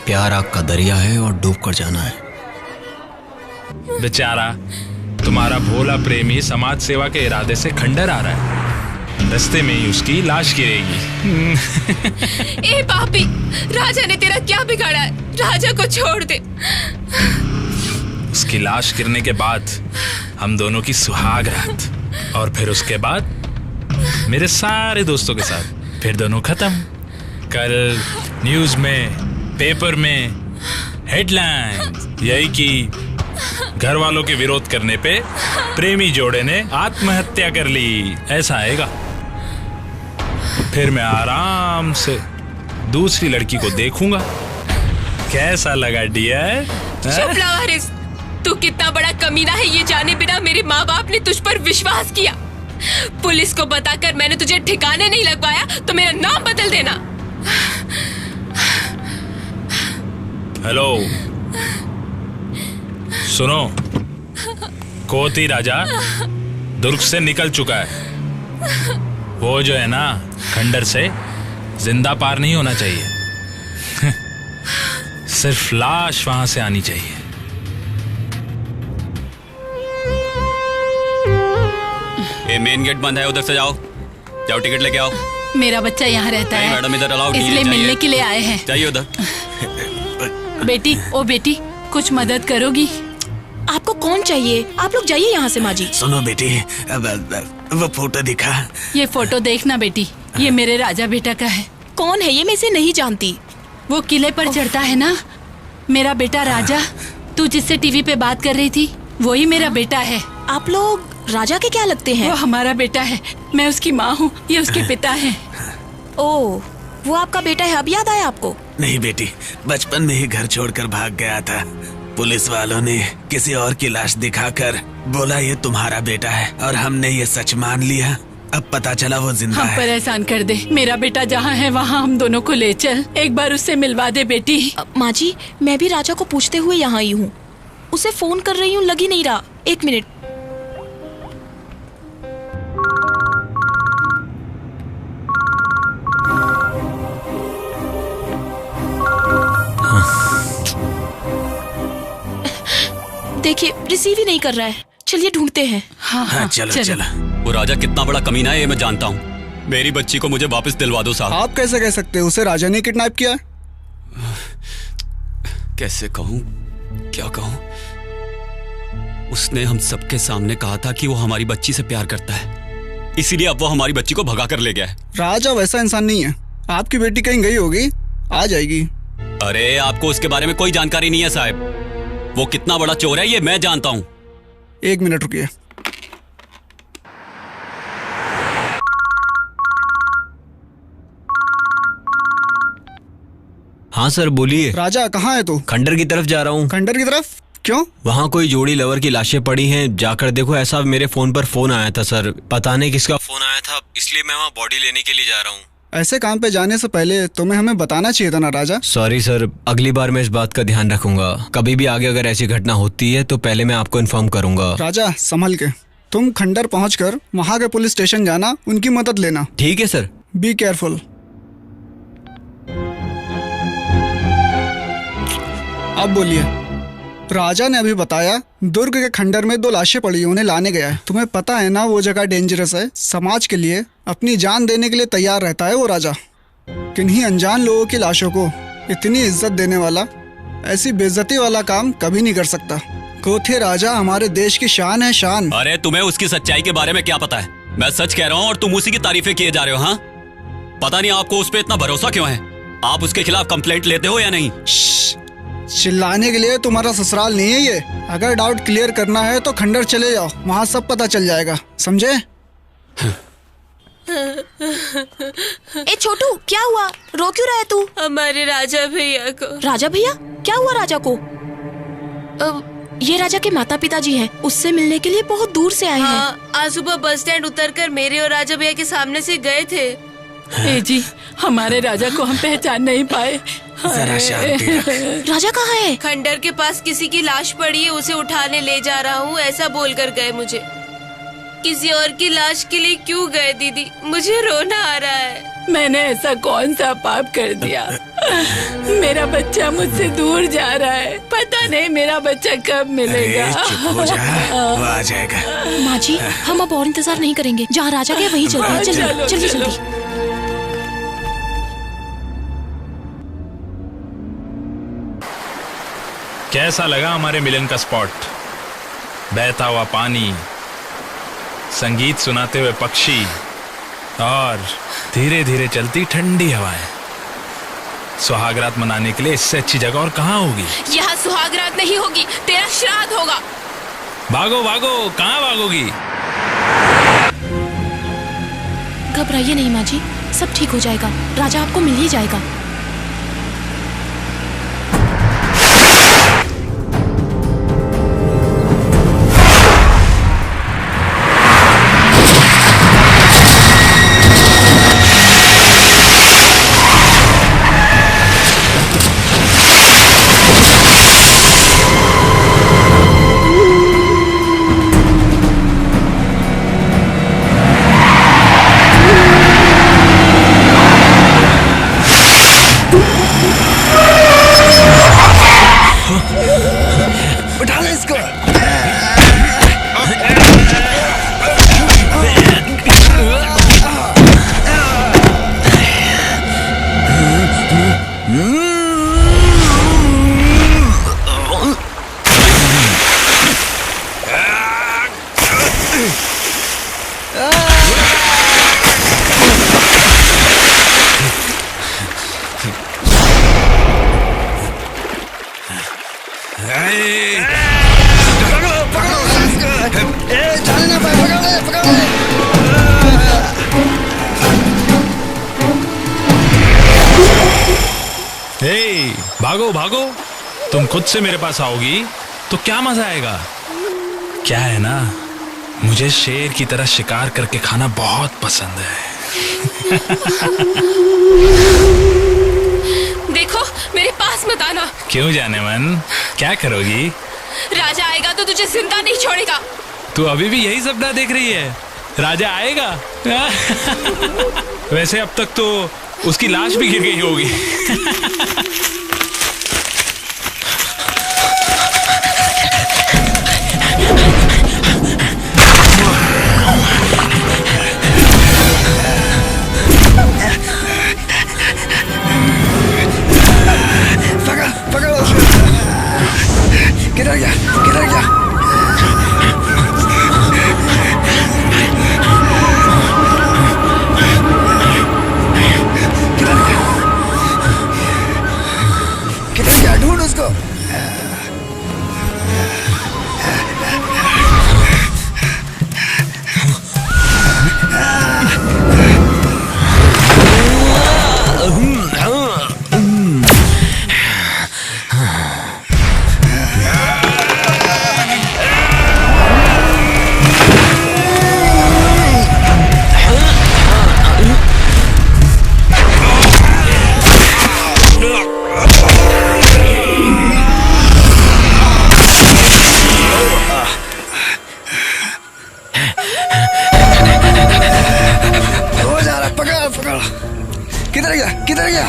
प्यार आग का दरिया है और डूब कर जाना है। बेचारा तुम्हारा भोला प्रेमी समाज सेवा के इरादे से खंडर आ रहा है, रास्ते में ही उसकी लाश गिरेगी। ए पापी, राजा ने तेरा क्या बिगाड़ा है? राजा को छोड़ दे। उसकी लाश गिरने के बाद हम दोनों की सुहाग रात, और फिर उसके बाद मेरे सारे दोस्तों के साथ फिर दोनों खत्म। कल न्यूज में, पेपर में हेडलाइन यही कि घर वालों के विरोध करने पे प्रेमी जोड़े ने आत्महत्या कर ली, ऐसा आएगा। फिर मैं आराम से दूसरी लड़की को देखूंगा। कैसा लगा डियर? चुप लावारिस, तू कितना बड़ा कमीना है ये जाने बिना मेरे माँ बाप ने तुझ पर विश्वास किया। पुलिस को बताकर मैंने तुझे ठिकाने नहीं लगवाया तो मेरा नाम बदल देना। हेलो, सुनो, कोती राजा दुर्ग से निकल चुका है। वो जो है ना, खंडर से जिंदा पार नहीं होना चाहिए। सिर्फ लाश वहां से आनी चाहिए। ये मेन गेट बंद है, उधर से जाओ, जाओ टिकट लेके आओ। मेरा बच्चा यहाँ रहता है। मैडम इधर अलाउ इसलिए मिलने के लिए आए हैं। चाहिए उधर। बेटी, ओ बेटी, कुछ मदद करोगी? आपको कौन चाहिए? आप लोग जाइए यहाँ से। माँ जी सुनो बेटी, वो फोटो दिखा। ये फोटो देखना बेटी, ये मेरे राजा बेटा का है। कौन है ये? मैं इसे नहीं जानती। वो किले पर चढ़ता है ना, मेरा बेटा राजा। तू जिससे टीवी पे बात कर रही थी, वही मेरा बेटा है। आप लोग राजा के क्या लगते हैं? वो हमारा बेटा है, मैं उसकी माँ हूँ, ये उसके पिता हैं। ओह, वो आपका बेटा है। अब याद आया आपको? नहीं बेटी, बचपन में ही घर छोड़कर भाग गया था। पुलिस वालों ने किसी और की लाश दिखाकर बोला ये तुम्हारा बेटा है, और हमने ये सच मान लिया। अब पता चला वो जिंदा हम है। पर एहसान कर दे, मेरा बेटा जहाँ है वहाँ हम दोनों को ले चल, एक बार उससे मिलवा दे बेटी। माँ जी, मैं भी राजा को पूछते हुए यहाँ आई हूँ। उसे फोन कर रही हूँ, लग ही नहीं रहा। 1 मिनट। देखिए, रिसीव ही नहीं कर रहा है। चलिए ढूंढते हैं। हाँ, चलो चलो। वो राजा कितना बड़ा कमीना है ये मैं जानता हूँ। मेरी बच्ची को मुझे वापस दिलवा दो साहब। आप कैसे कह सकते हो? उसे राजा ने किडनैप किया। कैसे कहूँ, क्या कहूँ? उसने हम सबके सामने कहा था कि वो हमारी बच्ची से प्यार करता है, इसीलिए अब वो हमारी बच्ची को भगा कर ले गया है। राजा वैसा इंसान नहीं है। आपकी बेटी कहीं गई होगी, आ जाएगी। अरे आपको उसके बारे में कोई जानकारी नहीं है साहब। वो कितना बड़ा चोर है ये मैं जानता हूँ। 1 मिनट रुकिए। हाँ सर, बोलिए। राजा कहाँ है तू? खंडर की तरफ जा रहा हूँ। खंडर की तरफ? क्यों? वहाँ कोई जोड़ी लवर की लाशें पड़ी हैं, जाकर देखो। ऐसा मेरे फोन पर फोन आया था सर, पता नहीं किसका फोन आया था, इसलिए मैं वहाँ बॉडी लेने के लिए जा रहा हूँ। ऐसे काम पे जाने से पहले तुम्हें हमें बताना चाहिए था ना राजा। सॉरी सर, अगली बार मैं इस बात का ध्यान रखूंगा। कभी भी आगे अगर ऐसी घटना होती है तो पहले मैं आपको इन्फॉर्म करूंगा। राजा संभल के। तुम खंडर पहुंचकर वहाँ के पुलिस स्टेशन जाना, उनकी मदद लेना। ठीक है सर। Be careful. अब बोलिए। राजा ने अभी बताया दुर्ग के खंडर में 2 लाशें पड़ी, उन्हें लाने गया है। तुम्हें पता है ना वो जगह डेंजरस है। समाज के लिए अपनी जान देने के लिए तैयार रहता है वो राजा। किन्हीं अनजान लोगों की लाशों को इतनी इज्जत देने वाला ऐसी बेइज्जती वाला काम कभी नहीं कर सकता। कोथे राजा हमारे देश की शान है, शान। अरे तुम्हें उसकी सच्चाई के बारे में क्या पता है? मैं सच कह रहा हूँ और तुम उसी की तारीफें किए जा रहे हो। हाँ, पता नहीं आपको उस पर इतना भरोसा क्यों है। आप उसके खिलाफ कंप्लेंट लेते हो या नहीं? चिल्लाने के लिए तुम्हारा ससुराल नहीं है ये। अगर डाउट क्लियर करना है तो खंडर चले जाओ, वहाँ सब पता चल जाएगा, समझे? ए छोटू, क्या हुआ? रो क्यों रहा है तू? हमारे राजा भैया को। राजा भैया? क्या हुआ राजा को? ये राजा के माता पिता जी हैं, उससे मिलने के लिए बहुत दूर से आए हैं। आज सुबह बस स्टैंड उतरकर मेरे और राजा भैया के सामने से गए थे। ए जी, हमारे राजा को हम पहचान नहीं पाए। जरा शांति रख। राजा कहाँ है? खंडर के पास किसी की लाश पड़ी है, उसे उठाने ले जा रहा हूँ, ऐसा बोलकर गए मुझे। किसी और की लाश के लिए क्यों गए दीदी? मुझे रोना आ रहा है। मैंने ऐसा कौन सा पाप कर दिया? मेरा बच्चा मुझसे दूर जा रहा है, पता नहीं मेरा बच्चा कब मिलेगा। चुप हो जा, वो आ जाएगा। माँ जी, हम अब और इंतजार नहीं करेंगे, जहाँ राजा गया वहीं चलते हैं। चलो, जल्दी चलो। जल्दी। कैसा लगा हमारे मिलन का स्पॉट? बहता हुआ पानी, संगीत सुनाते हुए पक्षी और धीरे धीरे चलती ठंडी हवाएं। सुहागरात मनाने के लिए इससे अच्छी जगह और कहाँ होगी? यहाँ सुहागरात नहीं होगी, तेरा श्राद्ध होगा। भागो भागो, कहाँ भागोगी? घबराइए नहीं माँ जी, सब ठीक हो जाएगा, राजा आपको मिल ही जाएगा। भागो भागो, तुम खुद से मेरे पास आओगी तो क्या मजा आएगा। क्या है ना, मुझे शेर की तरह शिकार करके खाना बहुत पसंद है। देखो, मेरे पास मत आना। क्यों जाने मन, क्या करोगी? राजा आएगा तो तुझे जिंदा नहीं छोड़ेगा। तू अभी भी यही सपना देख रही है? राजा आएगा? वैसे अब तक तो उसकी लाश भी गिर गई होगी। किधर गया? किधर गया? किधर गया? ढूंढ उसको। किधर गया? किधर गया?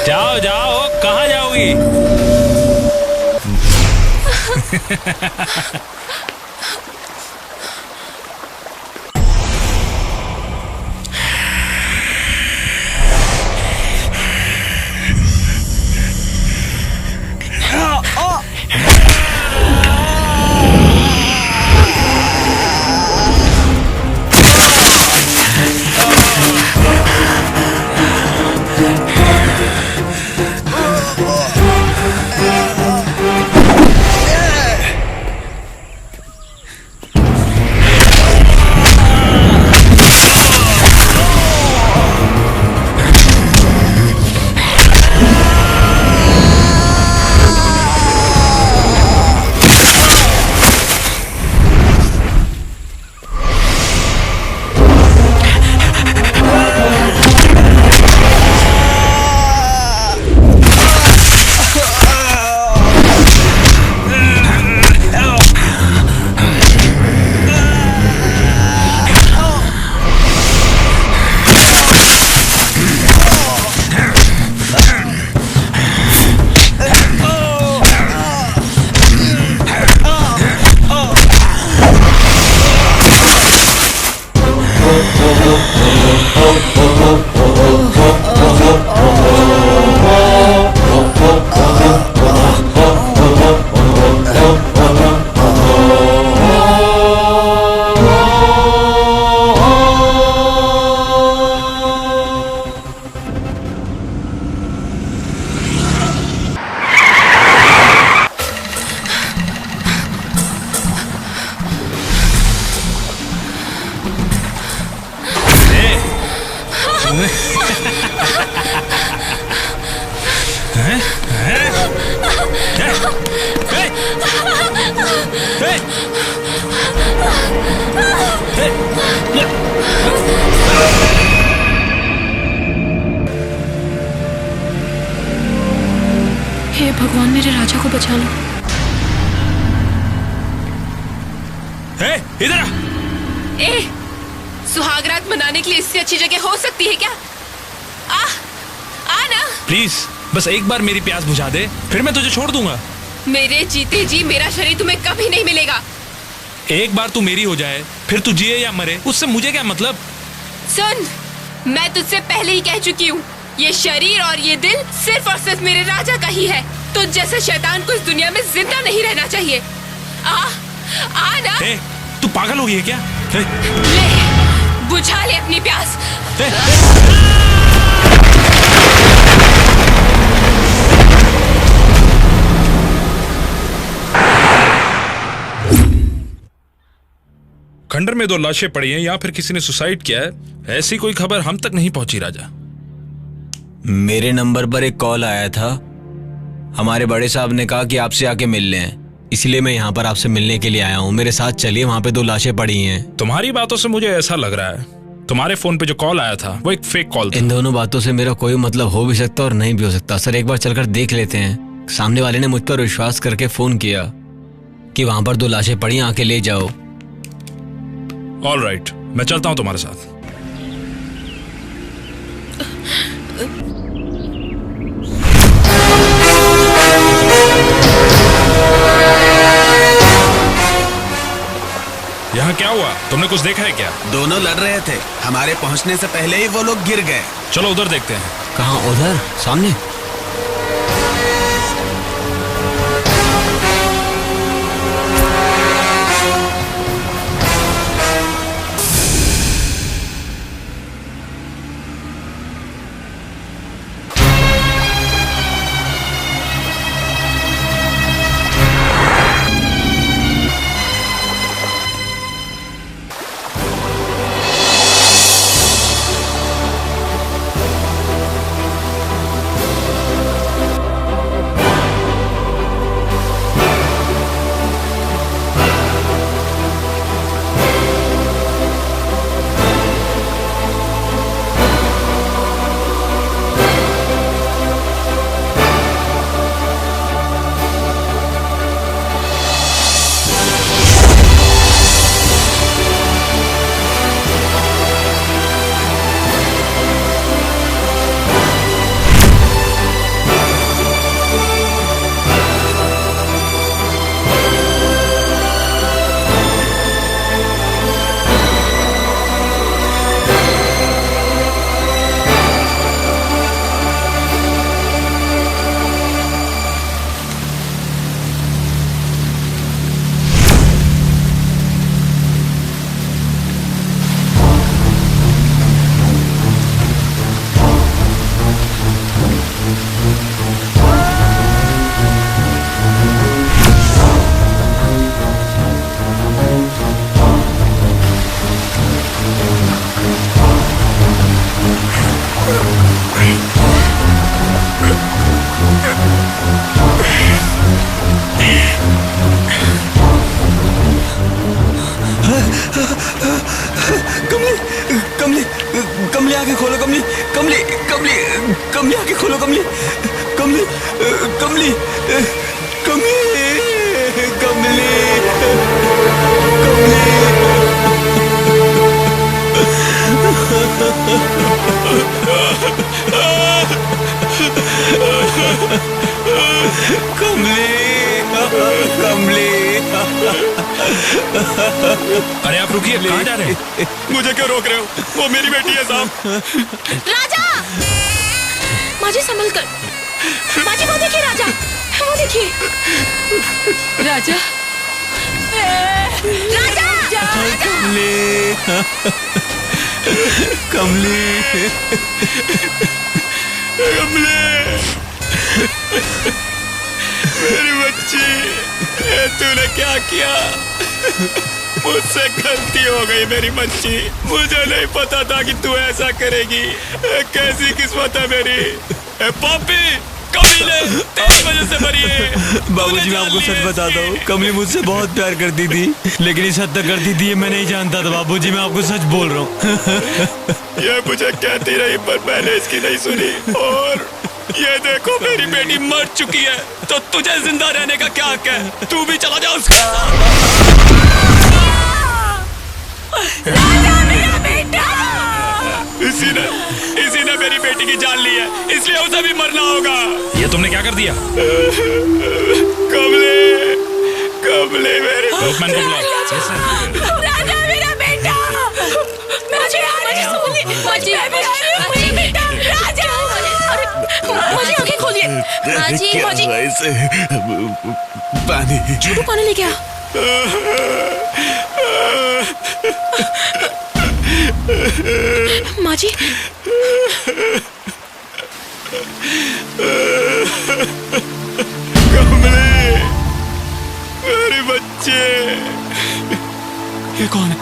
जाओ जाओ, कहाँ जाओगी? हे भगवान, मेरे राजा को बचा लो। इधर आ। ए, सुहागरात मनाने के लिए इससे अच्छी जगह हो सकती है क्या? आ ना। प्लीज बस एक बार मेरी प्यास बुझा दे, फिर मैं तुझे छोड़ दूंगा। मेरे जीते जी मेरा शरीर तुम्हें कभी नहीं मिलेगा। एक बार तू मेरी हो जाए, फिर तू जिए या मरे, उससे मुझे क्या मतलब? सुन, मैं तुझसे पहले ही कह चुकी हूँ, ये शरीर और ये दिल सिर्फ और सिर्फ मेरे राजा का ही है। तुझ जैसे शैतान को इस दुनिया में जिंदा नहीं रहना चाहिए। आ ना। तू पागल हो गई है क्या? ले, बुझा ले अपनी प्यास। खंडर में 2 लाशें पड़ी हैं, या फिर किसी ने सुसाइड किया है, ऐसी कोई खबर हम तक नहीं पहुंची राजा। मेरे नंबर पर एक कॉल आया था। हमारे बड़े साहब ने कहा कि आपसे आके मिल लें, इसलिए मैं यहाँ पर आपसे मिलने के लिए आया हूँ। मेरे साथ चलिए, वहाँ पे 2 लाशें पड़ी हैं। तुम्हारी बातों से मुझे ऐसा लग रहा है तुम्हारे फोन पे जो कॉल आया था वो एक फेक कॉल था। इन दोनों बातों से मेरा कोई मतलब हो भी सकता और नहीं भी हो सकता। सर, एक बार चलकर देख लेते हैं। सामने वाले ने मुझ पर विश्वास करके फोन किया कि वहाँ पर 2 लाशें पड़ी, आके ले जाओ। ऑलराइट, मैं चलता हूँ तुम्हारे साथ। यहाँ क्या हुआ? तुमने कुछ देखा है क्या? दोनों लड़ रहे थे, हमारे पहुंचने से पहले ही वो लोग गिर गए। चलो उधर देखते हैं। कहाँ? उधर सामने? कमली आके खोलो, कमली कमली कमली कमली आके खोलो, कमली कमली कमली कमली कमली कमली। अरे आप रुकिए, कहाँ जा रहे हैं? मुझे क्यों रोक रहे हो? वो मेरी बेटी है साहब। राजा! माजी संभल कर। माजी वो देखिए राजा, वो देखिए। राजा, राजा! कमली कमली कमली मेरी बच्ची, तूने क्या किया? मुझसे गलती हो गई मेरी बच्ची। मुझे नहीं पता था कि तू ऐसा करेगी। कैसी किस्मत है मेरी। पापी कमीने, तेरी वजह से मरी है। बाबूजी, मैं आपको सच बताता हूँ, कमली मुझसे बहुत प्यार करती थी, लेकिन इस हद तक करती थी ये मैं नहीं जानता था। बाबूजी, मैं आपको सच बोल रहा हूँ। ये मुझे कहती रही पर मैंने इसकी नहीं सुनी। और ये देखो मेरी बेटी मर चुकी है, तो तुझे जिंदा रहने का क्या हक है? तू भी चला जा उसके साथ। राजा मेरा बेटा! इसी ने मेरी बेटी की जान ली है, इसलिए उसे भी मरना होगा। ये तुमने क्या कर दिया? कमले मेरे रोकमैन को बुलाओ। राजा मेरा बेटा! मुझे बेटा राजा! माजी, आंखें खोलिए। माजी, माजी, पानी, छोटू पानी लेके आ। माजी, कमले मेरे बच्चे। ये कौन है?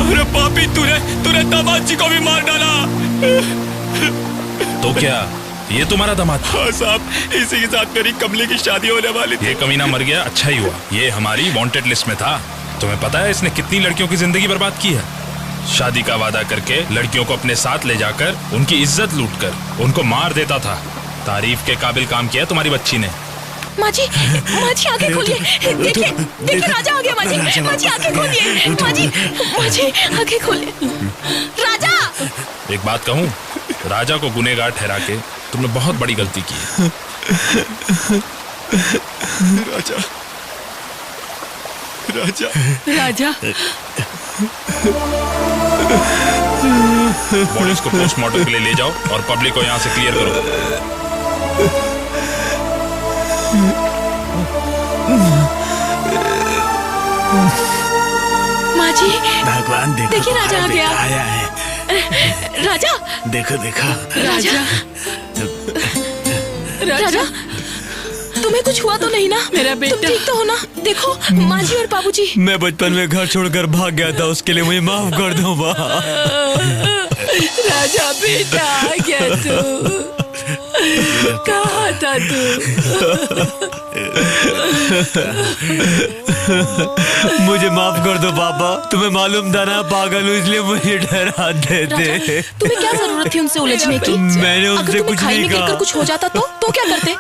अरे पापी, तूने दामाद जी को भी मार डाला। तो क्या ये तुम्हारा दामाद? हाँ साहब, इसी के साथ मेरी कमली की शादी होने वाली थी। ये कमीना मर गया, अच्छा ही हुआ। ये हमारी वांटेड लिस्ट में था। तुम्हें पता है इसने कितनी लड़कियों की जिंदगी बर्बाद की है? शादी का वादा करके लड़कियों को अपने साथ ले जाकर उनकी इज्जत लूटकर उनको मार देता था। तारीफ के काबिल काम किया तुम्हारी बच्ची ने। माजी, माजी आंखें खोलिए। देखिए, देखिए राजा आ गया। माजी, माजी आंखें खोलिए। माजी, माजी आंखें खोलिए। राजा! एक बात कहूँ, राजा को गुनहगार ठहरा के तुमने बहुत बड़ी गलती की है। राजा, राजा, राजा! पुलिस को पोस्टमार्टम के लिए ले जाओ और पब्लिक को यहाँ से क्लियर करो। माजी, भगवान देखो, देखिए राजा आ गया। आया है। राजा, देखो देखो। राजा, राजा, तुम्हें कुछ हुआ तो नहीं ना? मेरा बेटा, तुम ठीक तो हो ना? देखो माजी और बाबूजी। मैं बचपन में घर छोड़कर भाग गया था, उसके लिए मुझे माफ कर दो माँ। राजा बेटा आ गया तू। कहाँ था तू? मुझे माफ कर दो पापा, तुम्हें मालूम था ना पागल हूँ, इसलिए मुझे डराते थे। तुम्हें क्या जरूरत थी उनसे उलझने की? मैंने उनसे कुछ खाई नहीं में गिरकर कहा। कुछ हो जाता तो क्या करते?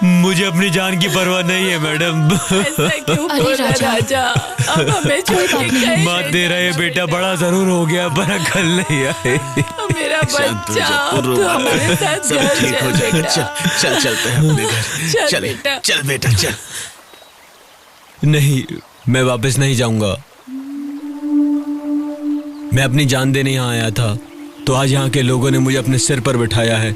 मुझे अपनी जान की परवाह नहीं है मैडम। अरे राजा, अब हमें छोड़ के माँ दे रहे बेटा बड़ा जरूर हो गया पर अकल नहीं आई। मेरा बच्चा तो हमारे साथ सब ठीक हो जाएगा। चल चलते हैं अपने घर। चल बेटा, चल बेटा चल। नहीं, मैं वापस नहीं जाऊंगा। मैं अपनी जान देने यहाँ आया था, तो आज यहाँ के लोगों ने मुझे अपने सिर पर बिठाया है।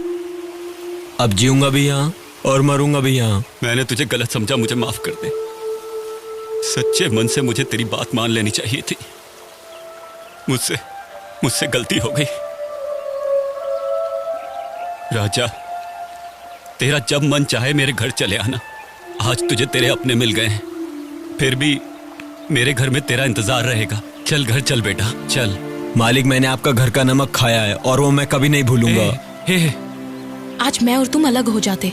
अब जीऊंगा भी यहाँ और मरूंगा भी यहाँ। मैंने तुझे गलत समझा, मुझे माफ कर दे। सच्चे मन से मुझे तेरी बात मान लेनी चाहिए थी। मुझसे गलती हो गई। राजा, तेरा जब मन चाहे मेरे घर चले आना। आज तुझे तेरे अपने मिल गए हैं, फिर भी मेरे घर में तेरा इंतजार रहेगा। चल घर चल बेटा, चल। मालिक, मैंने आपका घर का नमक खाया है और वो मैं कभी नहीं भूलूंगा। आज मैं और तुम अलग हो जाते।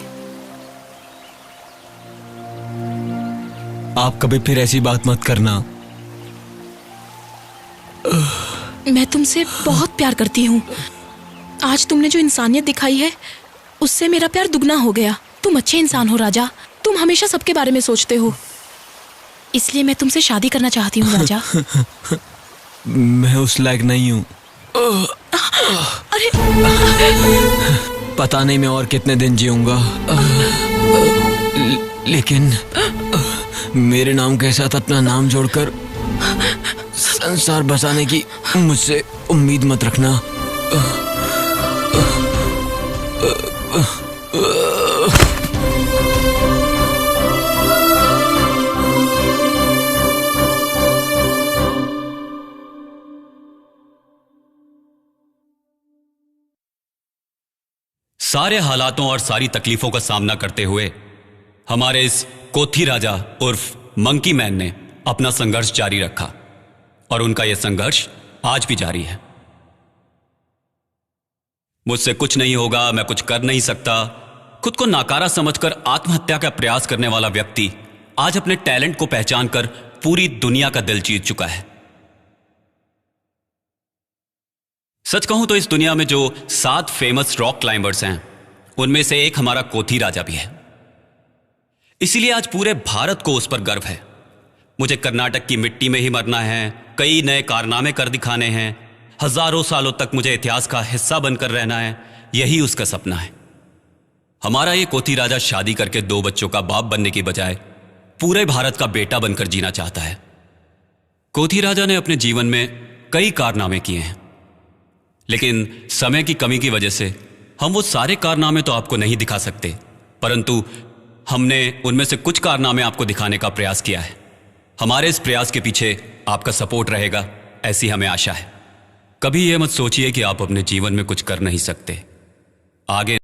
आप कभी फिर ऐसी बात मत करना। मैं तुमसे बहुत प्यार करती हूँ। आज तुमने जो इंसानियत दिखाई है उससे मेरा प्यार दुगना हो गया। तुम अच्छे इंसान हो राजा, तुम हमेशा सबके बारे में सोचते हो, इसलिए मैं तुमसे शादी करना चाहती हूँ राजा। मैं उस लायक नहीं हूँ। अरे पता नहीं मैं और कितने दिन जीऊंगा, लेकिन मेरे नाम के साथ अपना नाम जोड़कर संसार बसाने की मुझसे उम्मीद मत रखना। सारे हालातों और सारी तकलीफों का सामना करते हुए हमारे इस कोथी राजा उर्फ मंकी मैन ने अपना संघर्ष जारी रखा और उनका यह संघर्ष आज भी जारी है। मुझसे कुछ नहीं होगा, मैं कुछ कर नहीं सकता, खुद को नाकारा समझकर आत्महत्या का प्रयास करने वाला व्यक्ति आज अपने टैलेंट को पहचानकर पूरी दुनिया का दिल जीत चुका है। सच कहूं तो इस दुनिया में जो 7 फेमस रॉक क्लाइंबर्स हैं, उनमें से एक हमारा कोथी राजा भी है। इसीलिए आज पूरे भारत को उस पर गर्व है। मुझे कर्नाटक की मिट्टी में ही मरना है, कई नए कारनामे कर दिखाने हैं, हजारों सालों तक मुझे इतिहास का हिस्सा बनकर रहना है, यही उसका सपना है। हमारा ये कोथी राजा शादी करके 2 बच्चों का बाप बनने की बजाय पूरे भारत का बेटा बनकर जीना चाहता है। कोथी राजा ने अपने जीवन में कई कारनामे किए हैं, लेकिन समय की कमी की वजह से हम वो सारे कारनामे तो आपको नहीं दिखा सकते, परंतु हमने उनमें से कुछ कारनामे आपको दिखाने का प्रयास किया है। हमारे इस प्रयास के पीछे आपका सपोर्ट रहेगा, ऐसी हमें आशा है। कभी यह मत सोचिए कि आप अपने जीवन में कुछ कर नहीं सकते। आगे